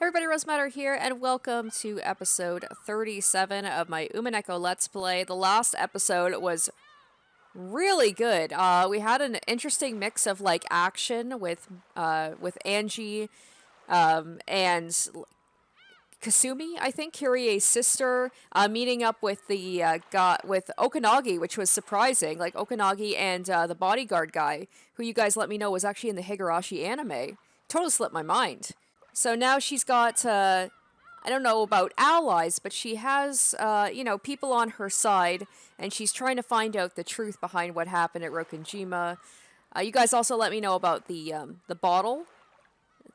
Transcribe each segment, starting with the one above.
Everybody, Rosematter here, and welcome to episode 37 of my Umineko Let's Play. The last episode was really good. We had an interesting mix of like action with Ange and Kasumi, I think, Kyrie's sister, meeting up with the with Okanagi, which was surprising. Like Okanagi and the bodyguard guy, who you guys let me know was actually in the Higurashi anime. Totally slipped my mind. So now she's got, I don't know about allies, but she has, people on her side, and she's trying to find out the truth behind what happened at Rokkenjima. You guys also let me know about the bottle.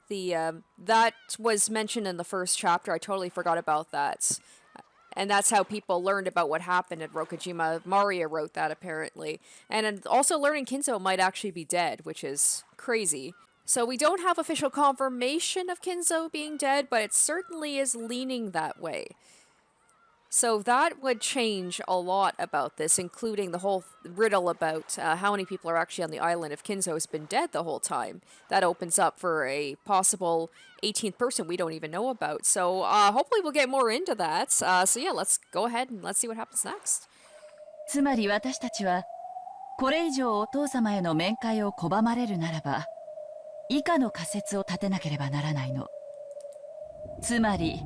That was mentioned in the first chapter. I totally forgot about that. And that's how people learned about what happened at Rokkenjima. Maria wrote that, apparently. And also learning Kinzo might actually be dead, which is crazy. So we don't have official confirmation of Kinzo being dead, but it certainly is leaning that way. So that would change a lot about this, including the whole riddle about how many people are actually on the island if Kinzo has been dead the whole time. That opens up for a possible 18th person we don't even know about. So hopefully we'll get more into that. So yeah, let's go ahead and let's see what happens next. つまり私たちはこれ以上お父様への面会を拒まれるならば以下の仮説を立てなければならないの。つまり、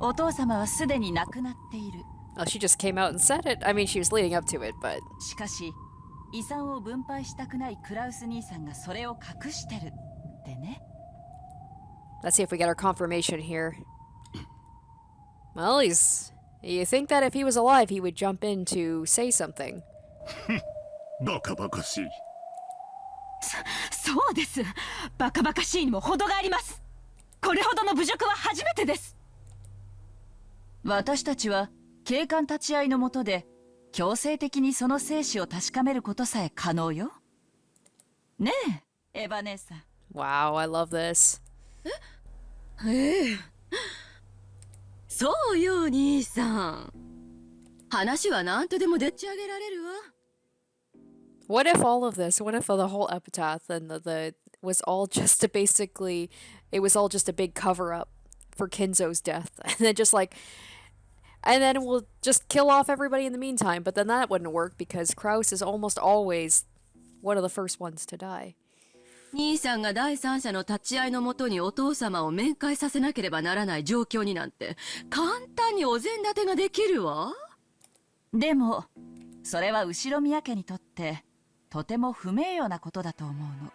お父様はすでに亡くなっている。Oh, she just came out and said it. I mean, she was leading up to it, but... しかし、遺産を分配したくないクラウス兄さんがそれを隠してるってね。Let's see if we get our confirmation here. Well, you think that if he was alive, he would jump in to say something. バカバカしい。そうです。バカバカしいにも程があります。これほどの侮辱は初めてです。私たちは警官立ち会いの下で強制的にその生死を確かめることさえ可能よ。ねえ、エヴァ姉さん。Wow, I love this. そうよ、兄さん。話は何とでもでっち上げられるわ。What if all of this, what if the whole epitaph and the was all just a basically, it was all just a big cover-up for Kinzo's death. And then just like, and then we'll just kill off everybody in the meantime. But then that wouldn't work because Krauss is almost always one of the first ones to die. 兄さんが第三者の立ち会いのもとにお父様を面会させなければならない状況になんて簡単にお膳立てができるわ。でも、それは後ろ宮家にとってとても不名誉なことだと思うの。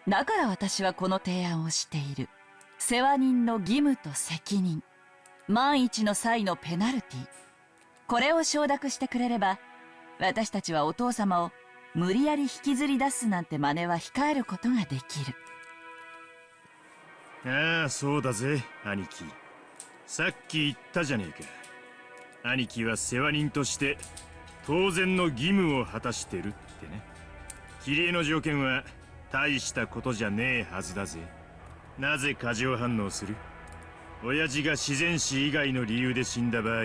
だから私はこの提案をしている。世話人の義務と責任。万一の際のペナルティ。これを承諾してくれれば、私たちはお父様を無理やり引きずり出すなんて真似は控えることができる。ああ、そうだぜ、兄貴。さっき言ったじゃねえか。兄貴は世話人として当然の義務を果たしてるってね。キリエの条件は大したことじゃねえはずだぜ。なぜ過剰反応する？親父が自然死以外の理由で死んだ場合、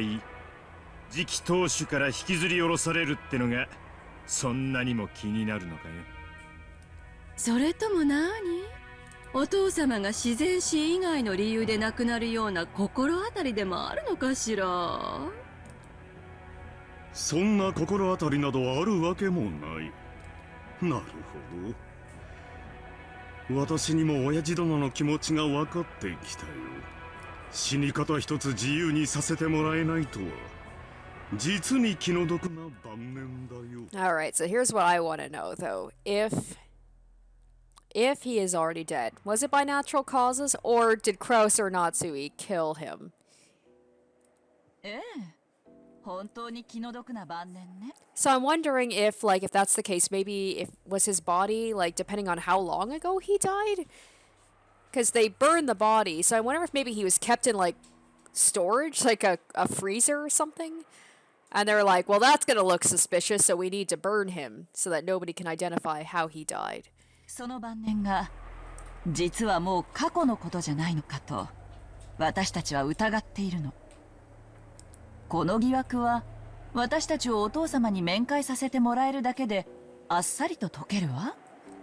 次期当主から引きずり下ろされるってのがそんなにも気になるのかよ。それとも何？お父様が自然死以外の理由で亡くなるような心当たりでもあるのかしら？そんな心当たりなどあるわけもない。なるほど。私にも親父殿の気持ちが分かってきたよ。死に方一つ自由にさせてもらえないとは実に気の毒な晩年だよ。 Alright, so here's what I want to know though. If he is already dead, was it by natural causes or did Krauss or Natsui kill him? 本当に気の毒な晩年ね。 So I'm wondering if that's the case, maybe if was his body, like, depending on how long ago he died? Because they burned the body, so I wonder if maybe he was kept in, like, storage, like a freezer or something? And they're like, well, that's gonna look suspicious, so we need to burn him so that nobody can identify how he died. その晩年が実はもう過去のことじゃないのかと私たちは疑っているの。この疑惑は私たちをお父様に面会させてもらえるだけであっさりと解けるわ。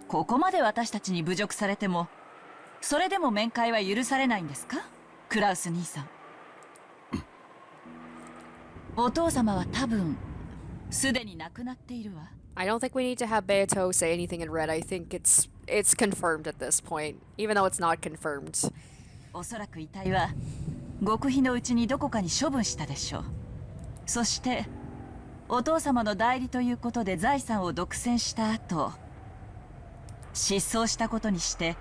ここまで私たちに侮辱されてもそれでも面会は許されないんですか？クラウス兄さん。お父様は多分すでに亡くなっているわ。I don't think we need to have Beato say anything in red. I think it's confirmed at this point, even though it's not confirmed. おそらく遺体は極秘のうちにどこかに処分したでしょう。そしてお父様の代理ということで財産を独占した後、失踪したことにして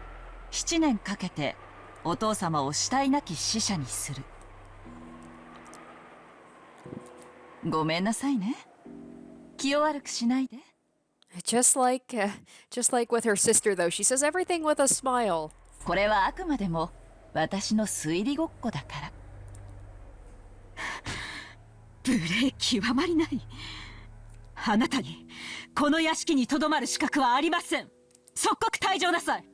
7年かけてお父様を死体なき死者にする。ごめんなさいね。気を悪くしないで。Just like with her sister, though, she says everything with a smile. これはあくまでも私の推理ごっこだから。無礼極まりない。あなたにこの屋敷にとどまる資格はありません。即刻退場なさい。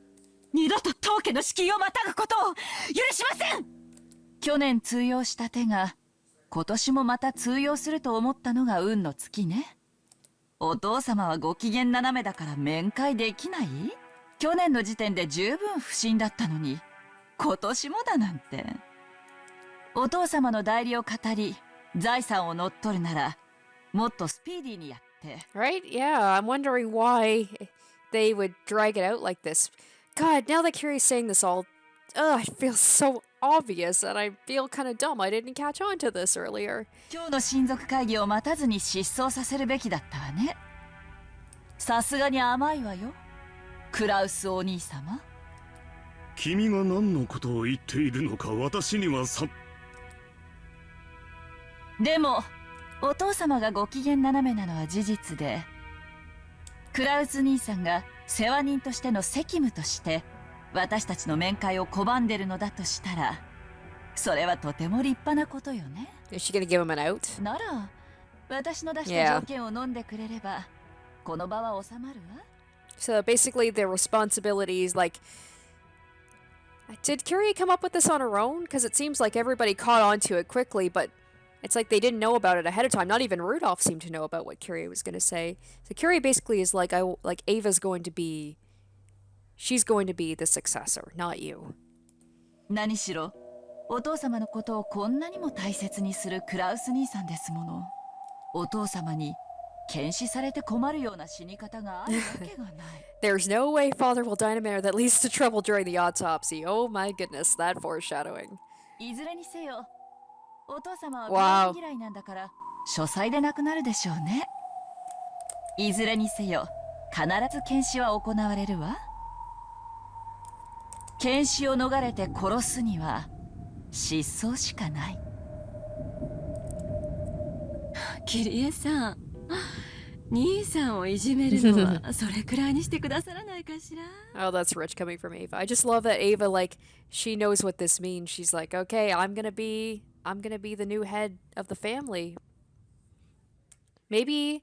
二度と当家の敷居をまたぐことを許しません。去年通用した手が今年もまた通用すると思ったのが運の尽きね。お父様はご機嫌斜めだから面会できない？去年の時点で十分不審だったのに今年もだなんて。お父様の代理を語り財産を乗っ取るならもっとスピーディーにやって。 Right? Yeah, I'm wondering why they would drag it out like this. God, now that Kyrie's saying this all, it feels so obvious, and I feel kind of dumb I didn't catch on to this earlier. 今日の親族会議を待たずに失踪させるべきだったわね。さすがに甘いわよ、クラウスお兄様。君が何のことを言っているのか私にはさ。でもお父様がご機嫌斜めなのは事実で、クラウス兄さんが世話人としての責務として私たちの面会を拒んでるのだとしたら、それはとても立派なことよね。 Is she gonna give him an out? なら私の出した条件を飲んでくれればこの場は収まるわ。 So basically, their responsibilities, like, did Kyrie come up with this on her own? Because it seems like everybody caught on to it quickly, but it's like they didn't know about it ahead of time. Not even Rudolph seemed to know about what Kyrie was going to say. So Kyrie basically is like, Ava's going to be, she's going to be the successor, not you. 何しろお父様のことをこんなにも大切にするクラウス兄さんですもの。お父様に検視されて困るような死に方があるわけがない。 There's no way father will die in a manner that leads to trouble during the autopsy. Oh my goodness, that foreshadowing. いずれにせよお父様は病院嫌いなんだから書斎で亡くなるでしょうね。いずれにせよ必ず検視は行われるわ。検視を逃れて殺すには失踪しかない。キリエさん、兄さんをいじめるのはそれくらいにしてくださらないかしら。 Oh, that's rich coming from Ava. I just love that Ava, like, she knows what this means. She's like, okay, I'm gonna be the new head of the family. Maybe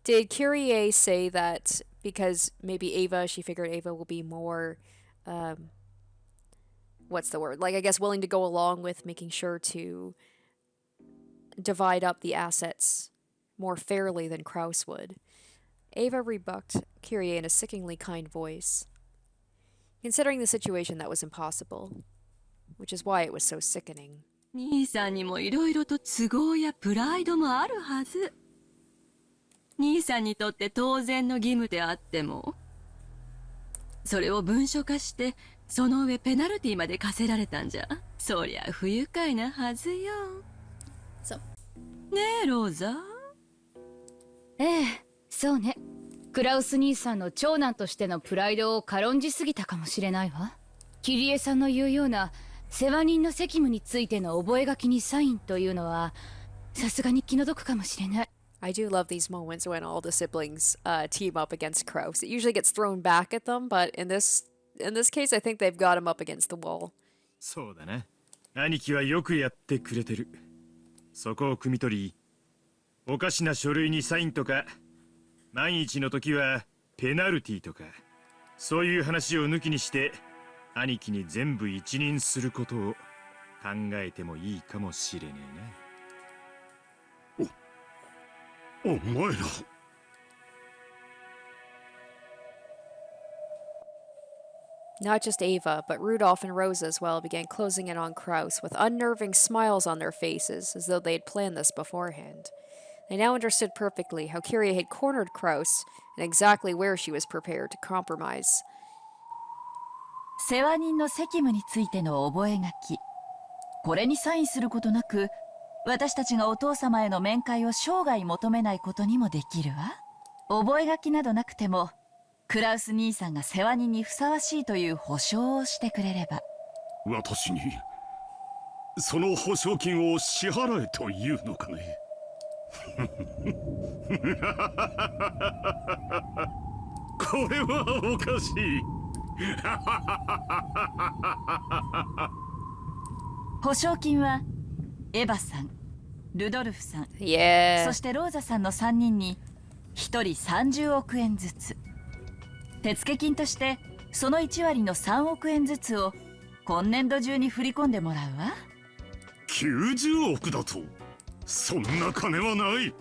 did Kyrie say that because maybe Ava, she figured Ava will be more, what's the word? Like, I guess willing to go along with making sure to divide up the assets more fairly than Krauss would. Ava rebuked Kyrie in a sickeningly kind voice. Considering the situation, that was impossible, which is why it was so sickening. 兄さんにもいろいろと都合やプライドもあるはず。兄さんにとって当然の義務であっても、それを文書化してその上ペナルティまで課せられたんじゃ、そりゃ不愉快なはずよ。ねえローザ。ええ、そうね。クラウス兄さんの長男としてのプライドを軽んじすぎたかもしれないわ。キリエさんの言うような世話人の責務についての覚書にサインというのはさすがに気の毒かもしれない。 I do love these moments when all the siblings team up against Krauss. It usually gets thrown back at them, but in this case, I think they've got him up against the wall. そうだな。兄貴はよくやってくれてる。そこを汲み取り、おかしな書類にサインとか、万一の時はペナルティとか、そういう話を抜きにして兄貴に全部一任することを考えてもいいかもしれねお前ら。Not just Ava, but Rudolph and Rosa as well began closing in on Krauss with unnerving smiles on their faces, as though they had planned this beforehand. They now understood perfectly how Kyrie had cornered Krauss and exactly where she was prepared to compromise. 世話人の責務についての覚書。これにサインすることなく、私たちがお父様への面会を生涯求めないことにもできるわ。覚書などなくても、クラウス兄さんが世話人にふさわしいという保証をしてくれれば。私にその保証金を支払えというのかね。これはおかしい。保証金はエヴァさん、ルドルフさん、Yeah. そしてローザさんの3人に1人30億円ずつ。手付金としてその1割の3億円ずつを今年度中に振り込んでもらうわ。90億だとそんな金はない。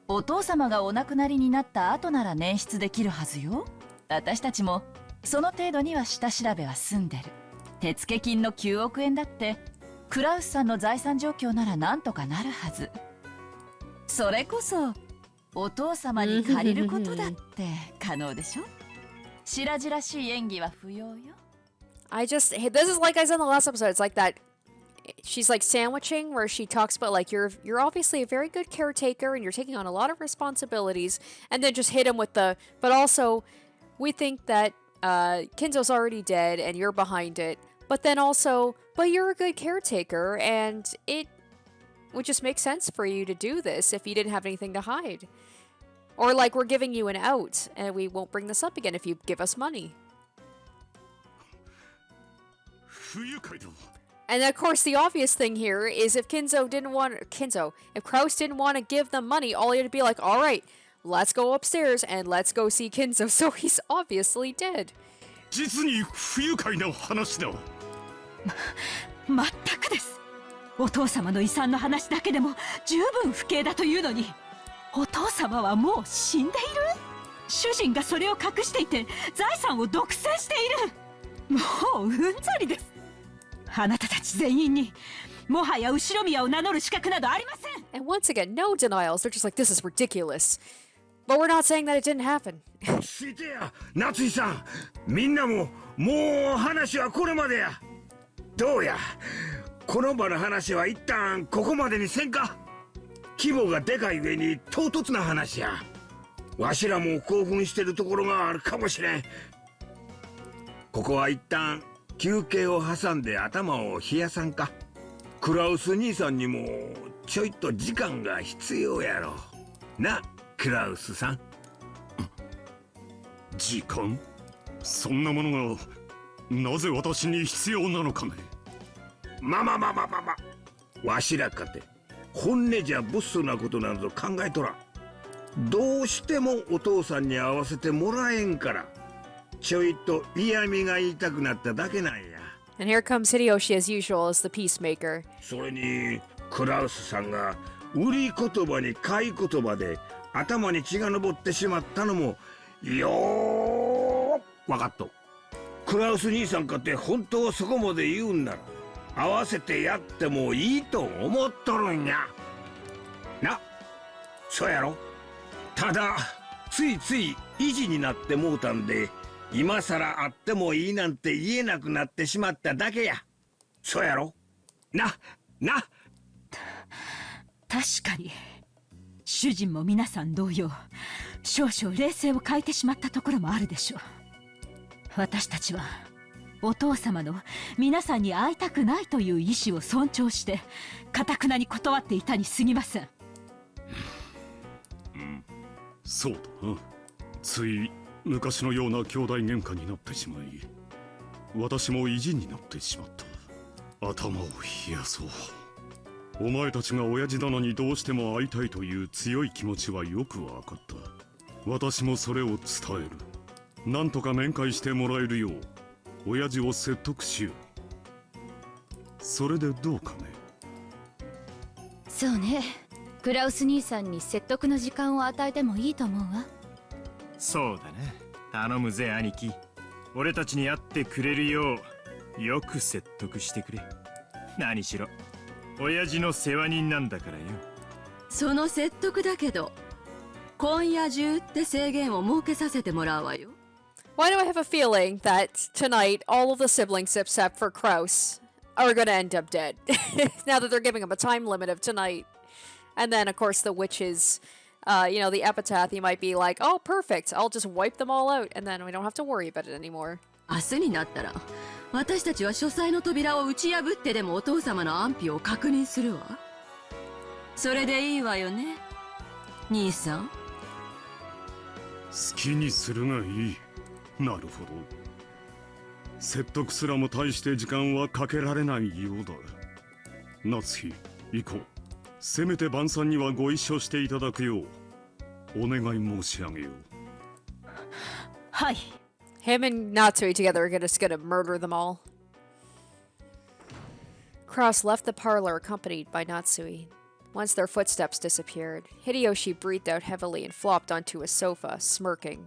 お父様がお亡くなりになった後なら捻出できるはずよ。私たちもその程度には下調べは済んでる。手付金の9億円だってクラウスさんの財産状況ならなんとかなるはず。それこそお父様に借りることだって可能でしょ。白々しい演技は不要よ。This is like I said in the last episode. It's like that. She's like sandwiching where she talks about like you're obviously a very good caretaker and you're taking on a lot of responsibilities, and then just hit him with the but also we think that Kinzo's already dead and you're behind it, but then also but you're a good caretaker and it would just make sense for you to do this if you didn't have anything to hide. Or like we're giving you an out and we won't bring this up again if you give us money. And of course the obvious thing here is if if Krauss didn't want to give them money, all he had to be like, all right, let's go upstairs and let's go see Kinzo. So he's obviously dead. 実に不愉快な話だ。まったくです。お父様の遺産の話だけでも十分不敬だというのに、お父様はもう死んでいる。主人がそれを隠していて財産を独占している。もううんざりです。あなたたち全員にもはや後ろ宮を名乗る資格などありません。And once again, no denials. They're just like, this is ridiculous. But we're not saying that it didn't happen. してや、夏井さん。みんなもう話はこれまでや。どうや、この場の話は一旦ここまでにせんか。規模がでかい上に唐突な話や。わしらも興奮してるところがあるかもしれん。ここは一旦休憩を挟んで頭を冷やさんか。クラウス兄さんにもちょいと時間が必要やろな、クラウスさん。時間？そんなものがなぜ私に必要なのかね。まわしらかて本音じゃボスなことなど考えとらん。どうしてもお父さんに会わせてもらえんからちょいと嫌味が言いたくなっただけなんや。 And here comes Hideyoshi as usual as the peacemaker. それにクラウスさんが売り言葉に買い言葉で頭に血が上ってしまったのもよーわかっと。クラウス兄さんかって本当そこまで言うんなら合わせてやってもいいと思っとるんやな。そうやろ。ただついつい意地になってもうたんで今さら会ってもいいなんて言えなくなってしまっただけや。そうやろな。確かに主人も皆さん同様少々冷静を欠いてしまったところもあるでしょう。私たちはお父様の皆さんに会いたくないという意思を尊重して頑くなに断っていたに過ぎません。そうだな。つい昔のような兄弟喧嘩になってしまい私も意地になってしまった。頭を冷やそう。お前たちが親父殿にどうしても会いたいという強い気持ちはよくわかった。私もそれを伝える。なんとか面会してもらえるよう親父を説得しよう。それでどうかね。そうね。クラウス兄さんに説得の時間を与えてもいいと思うわ。そうだな。頼むぜ兄貴。俺たちに会ってくれるようよく説得してくれ。何しろ親父の世話人なんだからよ。その説得だけど、今夜中って制限を設けさせてもらうわよ。Why do I have a feeling that tonight all of the siblings except for Krauss are gonna end up dead? Now that they're giving him a time limit of tonight. And then, of course, the witches, the epitaph, he might be like, oh, perfect, I'll just wipe them all out, and then we don't have to worry about it anymore. 明日になったら、私たちは書斎の扉を打ち破ってでもお父様の安否を確認するわ。それでいいわよね、兄さん。好きにするがいい。なるほど。説得すらも大して時間はかけられないようだ。夏日、行こう。せめて晩餐にはご一緒していただくようお願い申し上げよう。はい。Him and Natsui together are just gonna murder them all. Krauss left the parlor accompanied by Natsui. Once their footsteps disappeared, Hideyoshi breathed out heavily and flopped onto a sofa, smirking.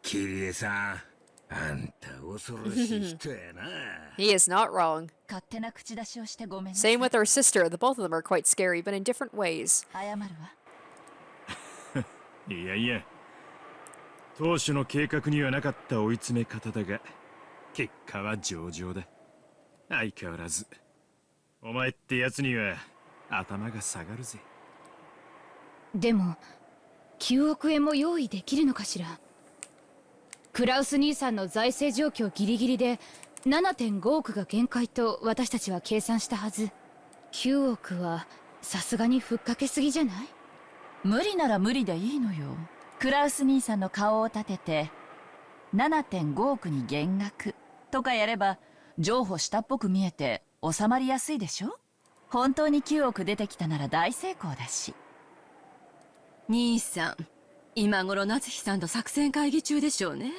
キリエさん、あんた恐ろしい人やな。He is not wrong. 勝手な口出しをしてごめんなさ Same い。 with our sister. The both of them are quite scary, but in different ways. 謝るわ。いやいや、当初の計画にはなかった追い詰め方だが、結果は上々だ。相変わらずお前ってやつには頭が下がるぜ。でも9億円も用意できるのかしら。クラウス兄さんの財政状況ギリギリで 7.5 億が限界と私たちは計算したはず。9億はさすがにふっかけすぎじゃない？無理なら無理でいいのよ。クラウス兄さんの顔を立てて 7.5 億に減額とかやれば譲歩したっぽく見えて収まりやすいでしょ。本当に9億出てきたなら大成功だし。兄さん、今頃夏日さんと作戦会議中でしょうね。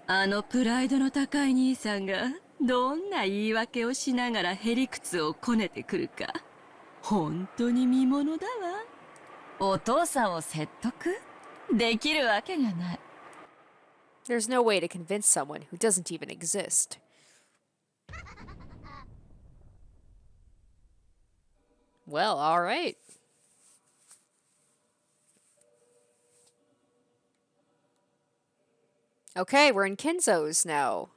あのプライドの高い兄さんがどんな言い訳をしながらへりくつをこねてくるか、本当に見ものだわ。お父さんを説得できるわけがない。There's no way to convince someone who doesn't even exist. Well, all right. Okay, we're in Kinzo's now.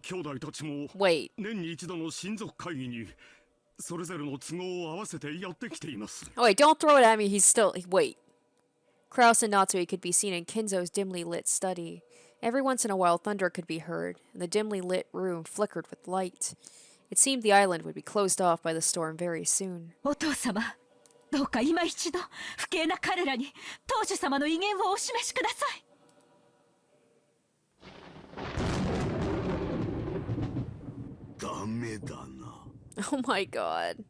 兄弟たちも Wait. 年に一度の親族会議にそれぞれの都合を合わせてやってきています。 Oh, wait, don't throw it at me. He's still... Wait. Krauss and Natsui could be seen in Kinzo's dimly lit study. Every once in a while, thunder could be heard, and the dimly lit room flickered with light. It seemed the island would be closed off by the storm very soon. お父様、どうか今一度不敬な彼らに当主様の威厳をお示しください。ダメだな。Oh my god.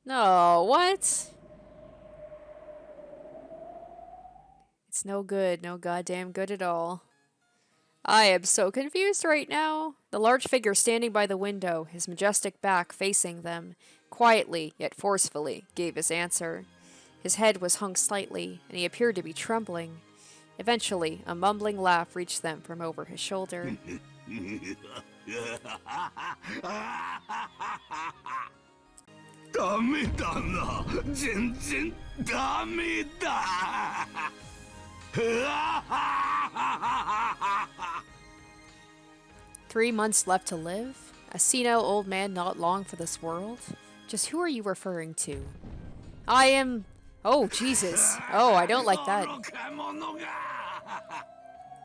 No, what? It's no good, no goddamn good at all. I am so confused right now. The large figure standing by the window, his majestic back facing them, quietly, yet forcefully, gave his answer. His head was hung slightly, and he appeared to be trembling. Eventually, a mumbling laugh reached them from over his shoulder. ダメだな。全然ダメだ。 3 months left to live? A senile old man not long for this world? Just who are you referring to? I am... Oh, Jesus. Oh, I don't like that.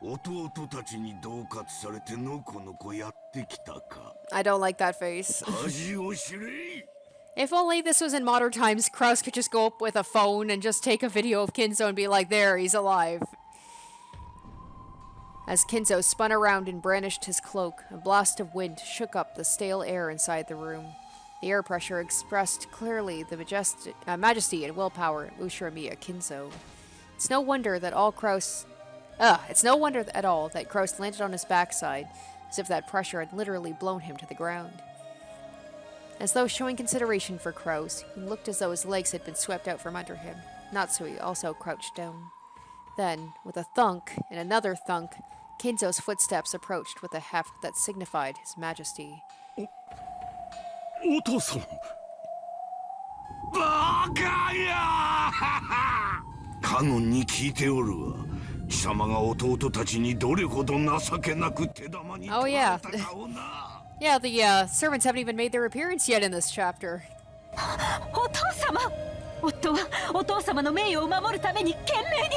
弟たちに恫喝されてのこのこやってきたか。 I don't like that face. 恥を知れ。 If only this was in modern times, Krauss could just go up with a phone and just take a video of Kinzo and be like, there, he's alive. As Kinzo spun around and brandished his cloak, a blast of wind shook up the stale air inside the room. The air pressure expressed clearly the majesty and willpower of Ushiromiya Kinzo. It's no wonder that it's no wonder at all that Krauss landed on his backside, as if that pressure had literally blown him to the ground. As though showing consideration for Krauss, he looked as though his legs had been swept out from under him. Natsui also crouched down. Then, with a thunk and another thunk, Kinzo's footsteps approached with a heft that signified his majesty. お父さん。バカやカノンに聞いておるわ。貴様が弟たちにどれほど情けなく手玉に取られたかをな。Yeah, the servants haven't even made their appearance yet in this chapter. お父様、夫はお父様の名誉を守るために懸命に。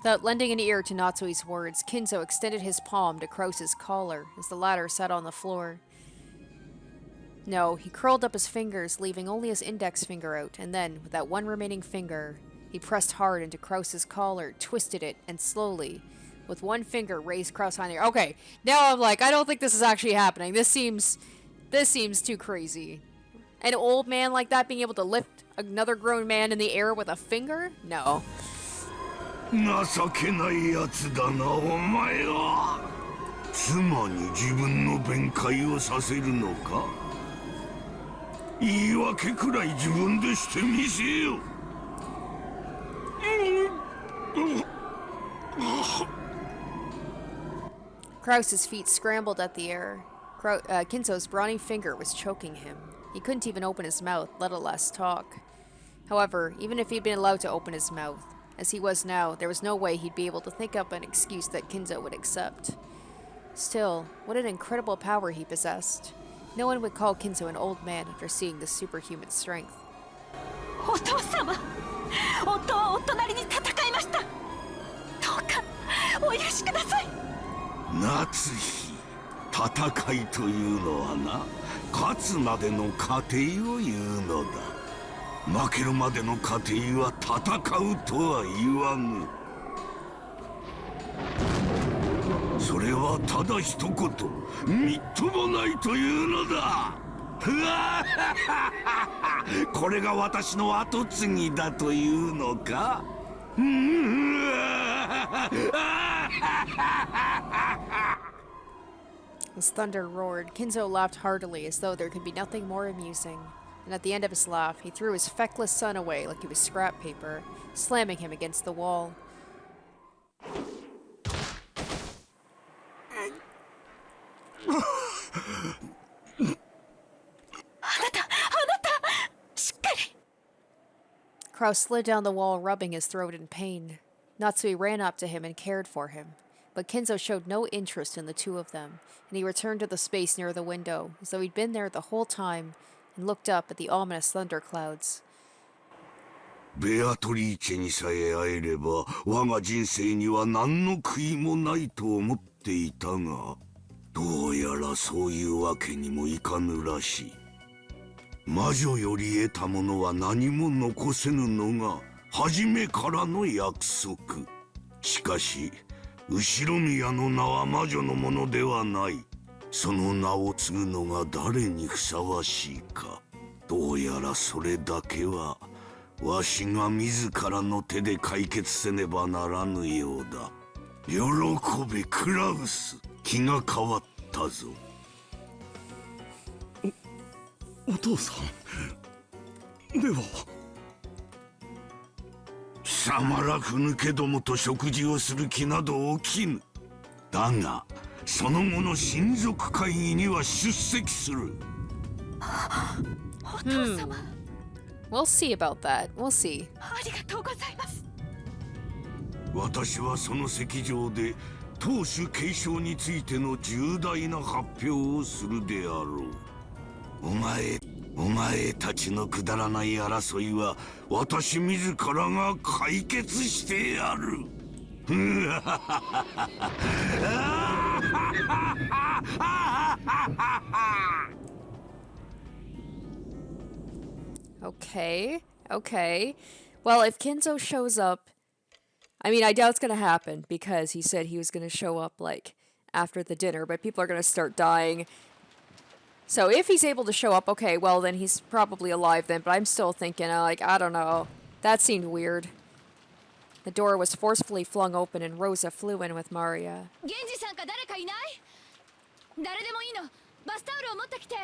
Without lending an ear to Natsui's words, Kinzo extended his palm to Krauss's collar as the latter sat on the floor. No, he curled up his fingers, leaving only his index finger out, and then, with that one remaining finger, he pressed hard into Krauss's collar, twisted it, and slowly, with one finger, raised Krauss high in the air. Okay, now I'm like, I don't think this is actually happening. This seems too crazy. An old man like that being able to lift another grown man in the air with a finger? No. 情けないやつだなお前は。妻に自分の弁解をさせるのか。言い訳くらい自分でしてみせよ。Krauss's feet scrambled at the air. Kinzo's brawny finger was choking him. He couldn't even open his mouth, let alone talk. However, even if he'd been allowed to open his mouth, as he was now, there was no way he'd be able to think up an excuse that Kinzo would accept. Still, what an incredible power he possessed. No one would call Kinzo an old man after seeing this superhuman strength. お父様、夫は夫なりに戦いました。どうかお許しください。夏日、戦いというのはな、勝つまでの過程を言うのだ。負けるまでの過程は戦うとは言わぬ。それはただ一言、みっともないというのだ。これが私の後継ぎだというのか。As thunder roared, Kinzo laughed heartily as though there could be nothing more amusing. And at the end of his laugh, he threw his feckless son away like he was scrap paper, slamming him against the wall. しっかり。 Krauss slid down the wall, rubbing his throat in pain. Natsui ran up to him and cared for him. But Kinzo showed no interest in the two of them, and he returned to the space near the window, as though he'd been there the whole time, and looked up at the ominous thunderclouds. ベアトリーチェにさえ会えれば、我が人生には何の悔いもないと思っていたが、どうやらそういうわけにもいかぬらしい。魔女より得たものは何も残せぬのが初めからの約束。しかし後宮の名は魔女のものではない。その名を継ぐのが誰にふさわしいか、どうやらそれだけはわしが自らの手で解決せねばならぬようだ。喜べクラウス、気が変わったぞ。お父さんでは。貴様らふぬけどもと食事をする気など起きぬ。だがその後の親族会議には出席する。お父様、We'll see about that. We'll see. ありがとうございます。私はその席上で当主継承についての重大な発表をするであろう。お前たちのくだらない争いは私自らが解決してやる。Okay, okay. Well, if Kinzo shows up, I mean, I doubt it's gonna happen because he said he was gonna show up like after the dinner, but people are gonna start dying. So if he's able to show up, okay, well then he's probably alive then, but I'm still thinking, like, I don't know. That seemed weird. The door was forcefully flung open and Rosa flew in with Maria. 源氏さんか誰かいない？誰でもいいの。バスタオルを持ってきて。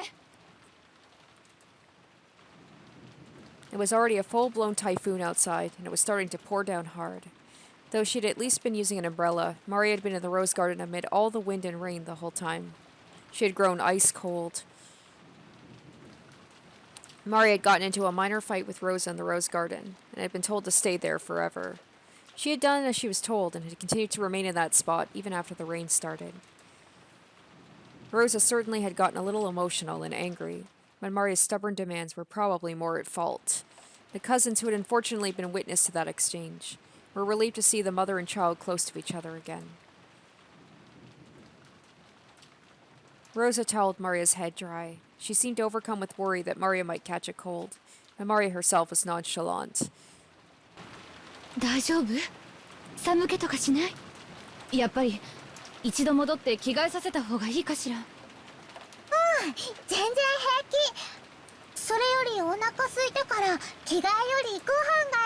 It was already a full-blown typhoon outside, and it was starting to pour down hard. Though she'd at least been using an umbrella, Maria had been in the rose garden amid all the wind and rain the whole time. She had grown ice cold. Maria had gotten into a minor fight with Rosa in the rose garden, and had been told to stay there forever. She had done as she was told, and had continued to remain in that spot even after the rain started. Rosa certainly had gotten a little emotional and angry, but Maria's stubborn demands were probably more at fault. The cousins who had unfortunately been witness to that exchange were relieved to see the mother and child close to each other again. Rosa toweled Maria's head dry. She seemed overcome with worry that Maria might catch a cold, and Maria herself was nonchalant. 大丈夫？寒気とかしない？やっぱり一度戻って着替えさせた方がいいかしら。全然平気。それよりお腹空いたから着替えよりご飯が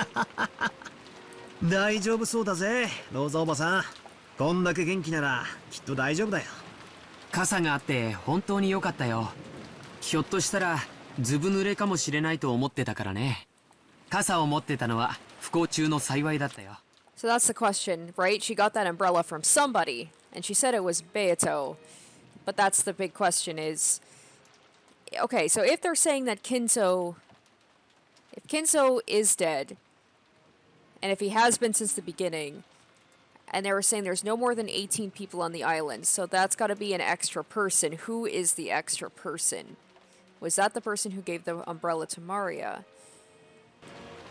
いい。大丈夫そうだぜ、ローザおばさん。こんだけ元気ならきっと大丈夫だよ。傘があって本当に良かったよ。ひょっとしたらずぶ濡れかもしれないと思ってたからね。傘を持ってたのは不幸中の幸いだったよ。So that's the question, right? She got that umbrella from somebody, and she said it was Beato. But that's the big question is... Okay, so if they're saying that Kinzo... If Kinzo is dead, and if he has been since the beginning, and they were saying there's no more than 18 people on the island, so that's got to be an extra person. Who is the extra person? Was that the person who gave the umbrella to Maria?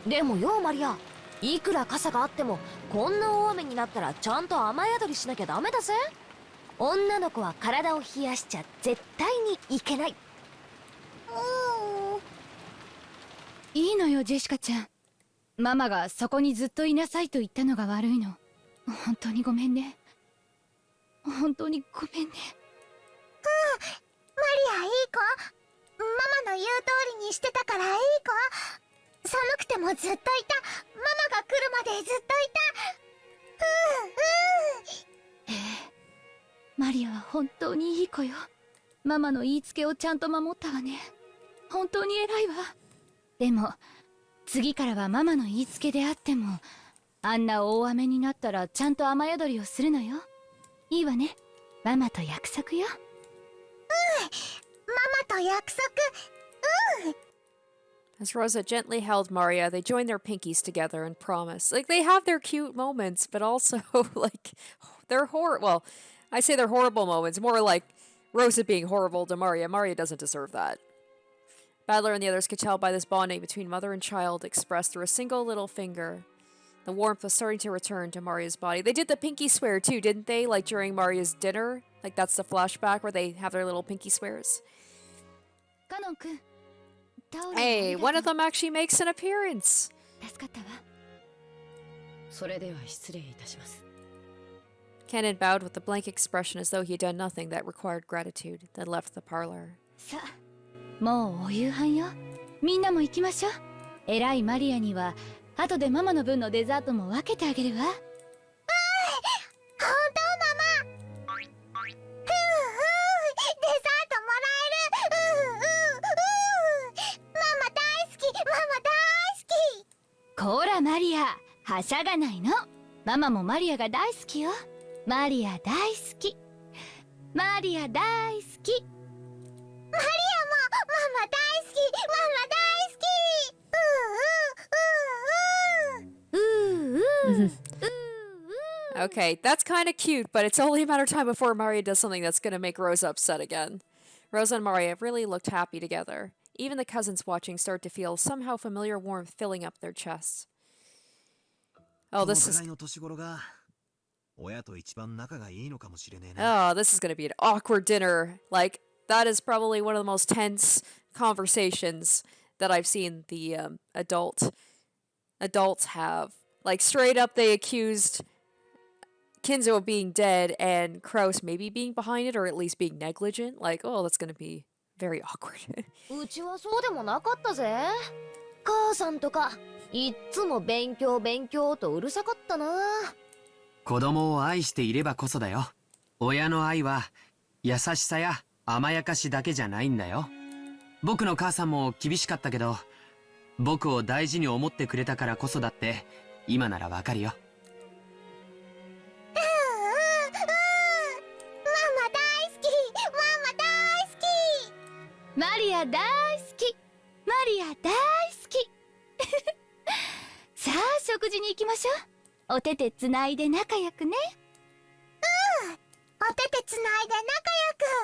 でもよマリア、いくら傘があってもこんな大雨になったらちゃんと雨宿りしなきゃダメだぜ。女の子は体を冷やしちゃ絶対にいけない。いいのよジェシカちゃん。ママがそこにずっといなさいと言ったのが悪いの。本当にごめんね。本当にごめんね。マリアいい子。ママの言う通りにしてたからいい子。寒くてもずっといた。ママが来るまでずっといた。マリアは本当にいい子よ。ママの言いつけをちゃんと守ったわね。本当に偉いわ。でも次からはママの言いつけであっても、あんな大雨になったらちゃんと雨宿りをするのよ。いいわね。ママと約束よ。ママと約束。As Rosa gently held Maria, they joined their pinkies together and promised. Like, they have their cute moments, but also, like, they're well, I say they're horrible moments, more like Rosa being horrible to Maria. Maria doesn't deserve that. Battler and the others could tell by this bonding between mother and child expressed through a single little finger. The warmth was starting to return to Maria's body. They did the pinky swear too, didn't they? Like during Maria's dinner? Like that's the flashback where they have their little pinky swears. Hey, one of them actually makes an appearance. Cannon bowed with a blank expression as though he had done nothing that required gratitude, then left the parlor. もうお夕飯よ。みんなも行きましょう。偉いマリアには後でママの分のデザートも分けてあげるわ。本当ママ。デザートもらえる。ママ大好き。ママ大好き。こらマリア、はしゃがないの。ママもマリアが大好きよ。マリア大好き。マリア大好き。マリアもママ大好き。ママ大好き。Okay, that's kind of cute, but it's only a matter of time before Maria does something that's going to make Rosa upset again. Rosa and Maria really looked happy together. Even the cousins watching started to feel somehow familiar warmth filling up their chests. Oh, this is... Oh, this is going to be an awkward dinner. Like, that is probably one of the most tense conversations that I've seen the adults have. Like, straight up they accused Kinzo of being dead and Krauss maybe being behind it or at least being negligent. Like, oh, that's going to be very awkward. うちはそうでもなかったぜ。母さんとかいっつも勉強勉強とうるさかったな。子供を愛していればこそだよ。親の愛は優しさや甘やかしだけじゃないんだよ。僕の母さんも厳しかったけど、僕を大事に思ってくれたからこそだって、今ならわかるよ。ママ大好き、ママ大好き。マリア大好き、マリア大好き。さあ食事に行きましょう。お手手つないで仲良くね。お手手つないで仲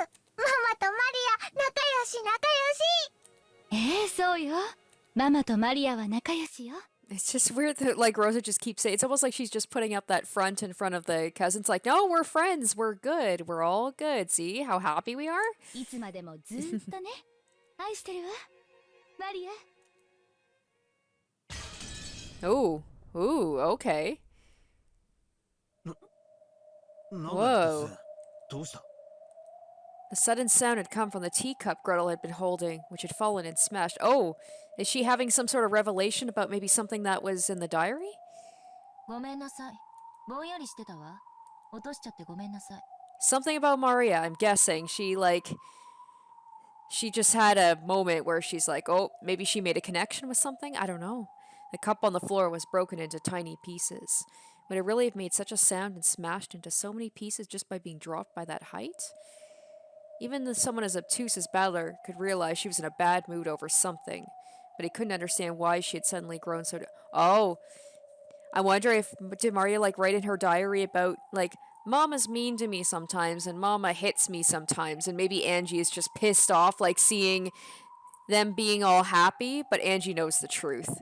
良く。ママとマリア仲良し仲良し。そうよ。ママとマリアは仲良しよ。It's just weird that like Rosa just keeps saying it's almost like she's just putting up that front in front of the cousins like, no, we're friends, we're good, we're all good. See how happy we are? いつまでもずーっとね。愛してるわ。マリア。Ooh, okay. なんだ Whoa. 突然どうした？ The sudden sound had come from the teacup Gretel had been holding, which had fallen and smashed. Oh, is she having some sort of revelation about maybe something that was in the diary? ごめんなさい。ぼんやりしてたわ。落としちゃってごめんなさい。 Something about Maria, I'm guessing. She just had a moment where she's like, oh, maybe she made a connection with something? I don't know. The cup on the floor was broken into tiny pieces. Would it really have made such a sound and smashed into so many pieces just by being dropped by that height? Even someone as obtuse as Battler could realize she was in a bad mood over something, but he couldn't understand why she had suddenly grown so... Oh, I wonder if... Did Maria, write in her diary about, Mama's mean to me sometimes, and Mama hits me sometimes, and maybe Angie is just pissed off, seeing them being all happy, but Angie knows the truth.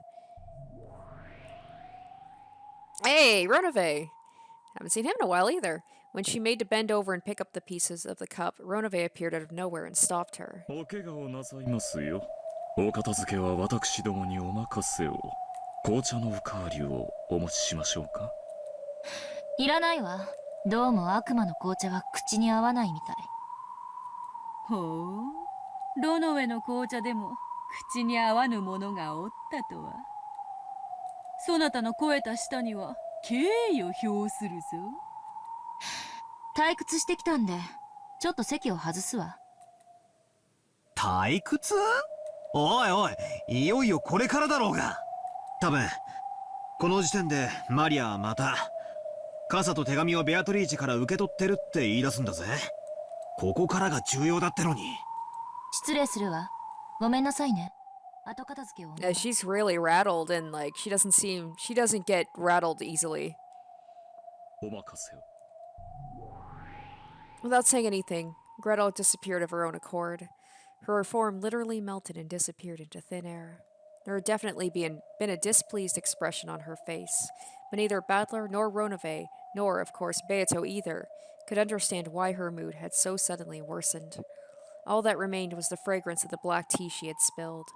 Hey, Ronove! Haven't seen him in a while either. When she made to bend over and pick up the pieces of the cup, Ronove appeared out of nowhere and stopped her. お怪我をなさいますよ。お片付けは私どもにお任せを。紅茶のおかわりをお持ちしましょうか。いらないわ。どうも悪魔の紅茶は口に合わないみたい。ほう、ロノウェの紅茶でも口に合わぬものがおったとは。そなたの肥えた舌には敬意を表するぞ。退屈してきたんで、ちょっと席を外すわ。退屈？おいおい、いよいよこれからだろうが。多分この時点でマリアはまた傘と手紙をベアトリーチェから受け取ってるって言い出すんだぜ。ここからが重要だってのに。失礼するわ。ごめんなさいね。後片付けを。She's really rattled, and she doesn't get rattled easily. お任せを。Without saying anything, Gretel disappeared of her own accord. Her form literally melted and disappeared into thin air. There had definitely been a displeased expression on her face, but neither Battler nor Ronove, nor, of course, Beato either, could understand why her mood had so suddenly worsened. All that remained was the fragrance of the black tea she had spilled.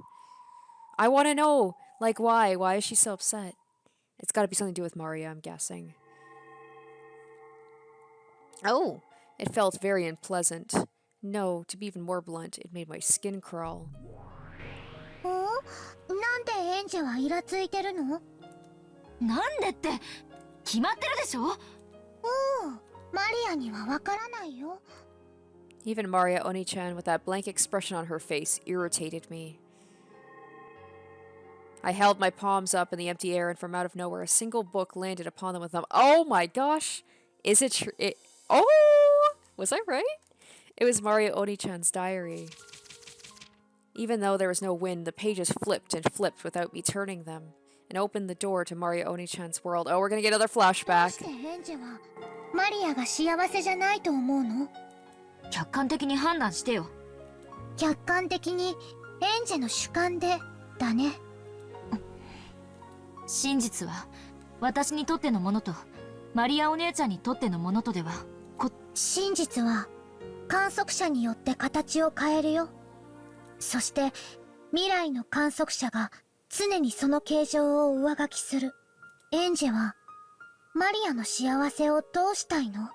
I want to know, why? Why is she so upset? It's got to be something to do with Maria, I'm guessing. Oh, it felt very unpleasant. No, to be even more blunt, it made my skin crawl. なんでエンジェはイラついてるの？なんでって決まってるでしょ。マリアにはわからないよ。 Even Maria Oni-chan, with that blank expression on her face, irritated me. I held my palms up in the empty air, and from out of nowhere, a single book landed upon them with them. Oh my gosh! Is it true? Oh! Was I right? It was Maria Oni-chan's diary. Even though there was no wind, the pages flipped and flipped without me turning them, and opened the door to Maria Oni-chan's world. Oh, we're gonna get another どう flashback. してエンジェはマリアが幸せじゃないと思うの？客観的に判断してよ。客観的にエンジェの主観でだね。真実は私にとってのものとマリアお姉ちゃんにとってのものとでは真実は観測者によって形を変えるよ。そして未来の観測者が常にその形状を上書きする。エンジェはマリアの幸せをどうしたいの？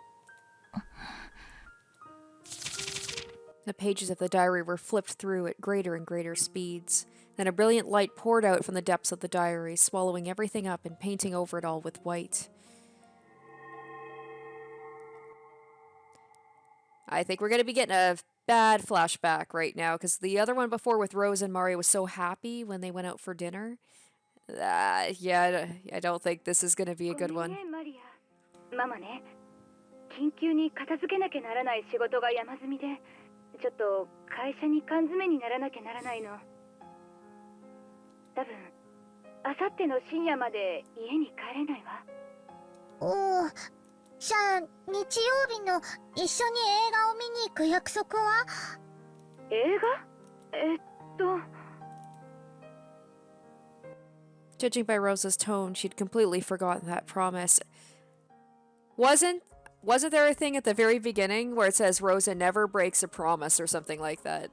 The pages of the diary were flipped through at greater and greater speeds. Then a brilliant light poured out from the depths of the diary, swallowing everything up and painting over it all with white. I think we're going to be getting a bad flashback right now because the other one before with Rose and Mario was so happy when they went out for dinner. Yeah, I don't think this is going to be a good one. ママね、緊急に片付けなきゃならない仕事が山積みで、ちょっと会社に缶詰にならなきゃならないの。多分、あさっての深夜まで家に帰れないわ。おお、じゃあ日曜日の一緒に映画を見に行く約束は？映画？Judging by Rosa's tone, she'd completely forgotten that promise. Wasn't there a thing at the very beginning where it says Rosa never breaks a promise or something like that?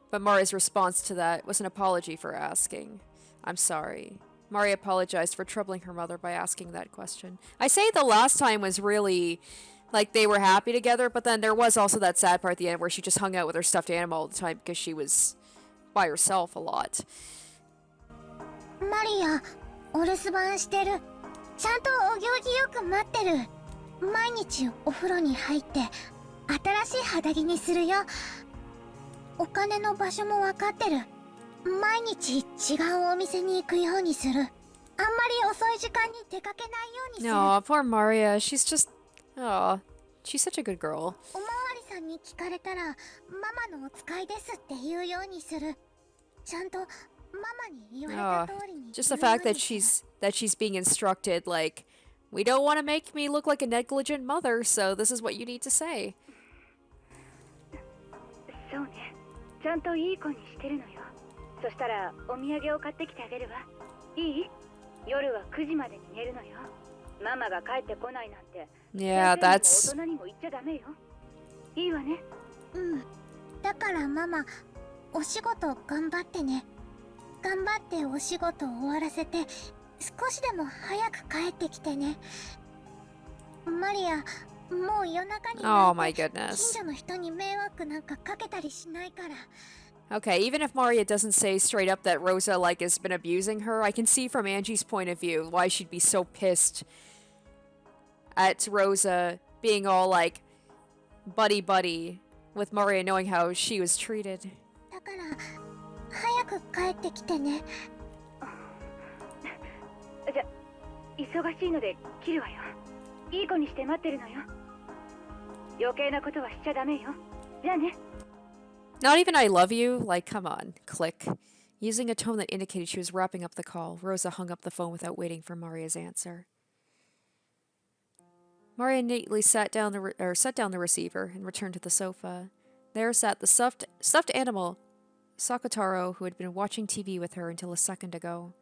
But Mari's response to that was an apology for asking. I'm sorry. Mari apologized for troubling her mother by asking that question. I say the last time was really like they were happy together, but then there was also that sad part at the end where she just hung out with her stuffed animal all the time because she was by herself a lot. マリア、お留守番してる。ちゃんとお行儀よく待ってる。毎日お風呂に入って新しい肌着にするよ。お金の場所も分かってる。毎日違うお店に行くようにする。あんまり遅い時間に出かけないようにする。No, poor Maria. She's just... Oh, she's such a good girl. おまわりさんに聞かれたら、ママのお使いですって言うようにする。ちゃんとママに言われた通りに。Just the fact that she's being instructed, like, we don't want to make me look like a negligent mother, so this is what you need to say. そうね。ちゃんといい子にしてるのよ。そしたらお土産を買ってきてあげるわ。いい？夜は9時までに寝るのよ。ママが帰ってこないなんて。Yeah, that's... 大人にも言っちゃダメよ。いいわね。うん。だからママ、お仕事頑張ってね。頑張ってお仕事を終わらせて、少しでも早く帰ってきてね。マリア、もう夜中に Oh my 近 goodness. 所の人に迷惑なんかかけたりしないから。Okay, even if Maria doesn't say straight up that Rosa, like, has been abusing her, I can see from Angie's point of view why she'd be so pissed at Rosa being all, like, buddy-buddy with Maria knowing how she was treated. だから、早く帰ってきてね。じゃ、忙しいので切るわよ。いい子にして待ってるのよ。余計なことはしちゃダメよ。じゃあね。Not even I love you? Like, come on. Click. Using a tone that indicated she was wrapping up the call, Rosa hung up the phone without waiting for Maria's answer. Maria neatly set down the receiver and returned to the sofa. There sat the stuffed animal, Sakataro, who had been watching TV with her until a second ago.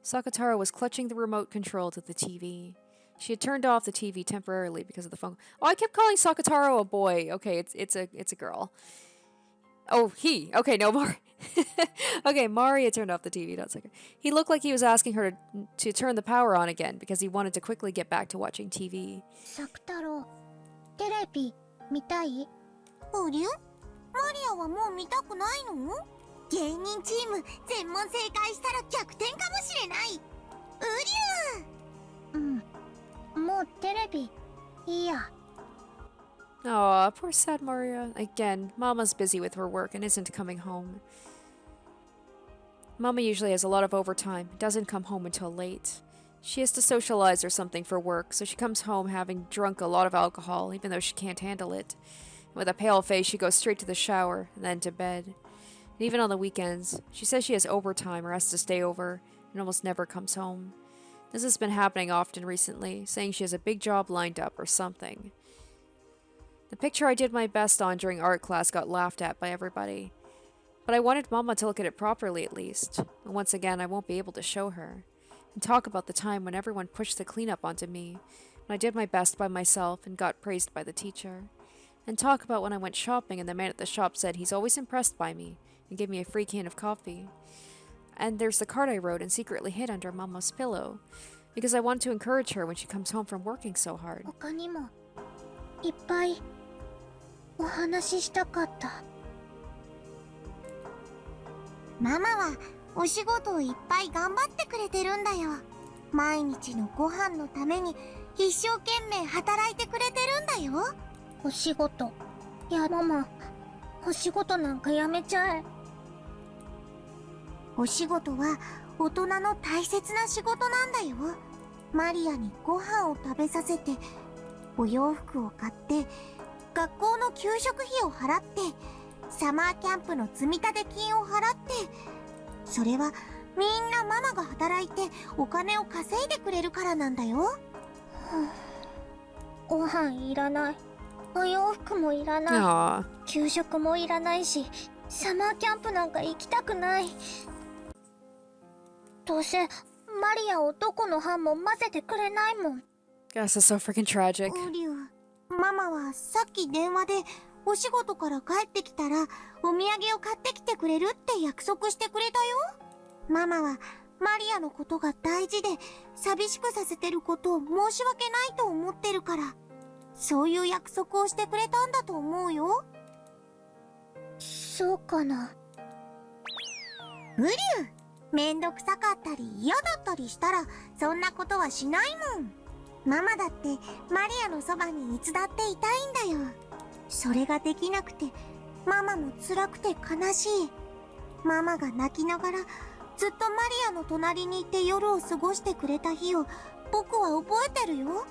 Sakataro was clutching the remote control to the TV. She had turned off the TV temporarily because of the phone. Oh, I kept calling Sakataro a boy. Okay, it's a girl. Oh, he. Okay, no more. Okay, Maria turned off the TV. Not second. He looked like he was asking her to turn the power on again because he wanted to quickly get back to watching TV. サク太郎、テレビ見たい？おりゃ？マリアはもう見たくないの？芸人チーム全問正解したら逆転かもしれない。うりゃ。うん、もうテレビいいや。Aw, poor sad Maria. Again, Mama's busy with her work and isn't coming home. Mama usually has a lot of overtime, doesn't come home until late. She has to socialize or something for work, so she comes home having drunk a lot of alcohol, even though she can't handle it. With a pale face, she goes straight to the shower, and then to bed. And even on the weekends, she says she has overtime or has to stay over, and almost never comes home. This has been happening often recently, saying she has a big job lined up or something. The picture I did my best on during art class got laughed at by everybody. But I wanted Mama to look at it properly at least. And once again, I won't be able to show her. And talk about the time when everyone pushed the cleanup onto me, when I did my best by myself and got praised by the teacher. And talk about when I went shopping and the man at the shop said he's always impressed by me and gave me a free can of coffee. And there's the card I wrote and secretly hid under Mama's pillow, because I wanted to encourage her when she comes home from working so hard. 他にもいっぱいお話ししたかった。ママはお仕事をいっぱい頑張ってくれてるんだよ。毎日のご飯のために一生懸命働いてくれてるんだよ。お仕事。いや、ママ、お仕事なんかやめちゃえ。お仕事は大人の大切な仕事なんだよ。マリアにご飯を食べさせて、お洋服を買って、学校の給食費を払って、サマーキャンプの積立金を払って、それはみんなママが働いてお金を稼いでくれるからなんだよ。ご飯いらない。お洋服もいらない。Aw. 給食もいらないし、サマーキャンプなんか行きたくない。どうせマリアをどこの班も混ぜてくれないもん。Guess it's so freaking tragic. ウリュウ、ママはさっき電話でお仕事から帰ってきたらお土産を買ってきてくれるって約束してくれたよ。ママはマリアのことが大事で寂しくさせてることを申し訳ないと思ってるから、そういう約束をしてくれたんだと思うよ。そうかな。ウリュウ、めんどくさかったり嫌だったりしたらそんなことはしないもん。ママだってマリアのそばにいつだっていたいんだよ。それができなくてママも辛くて悲しい。ママが泣きながらずっとマリアの隣にいて夜を過ごしてくれた日を僕は覚えてるよ。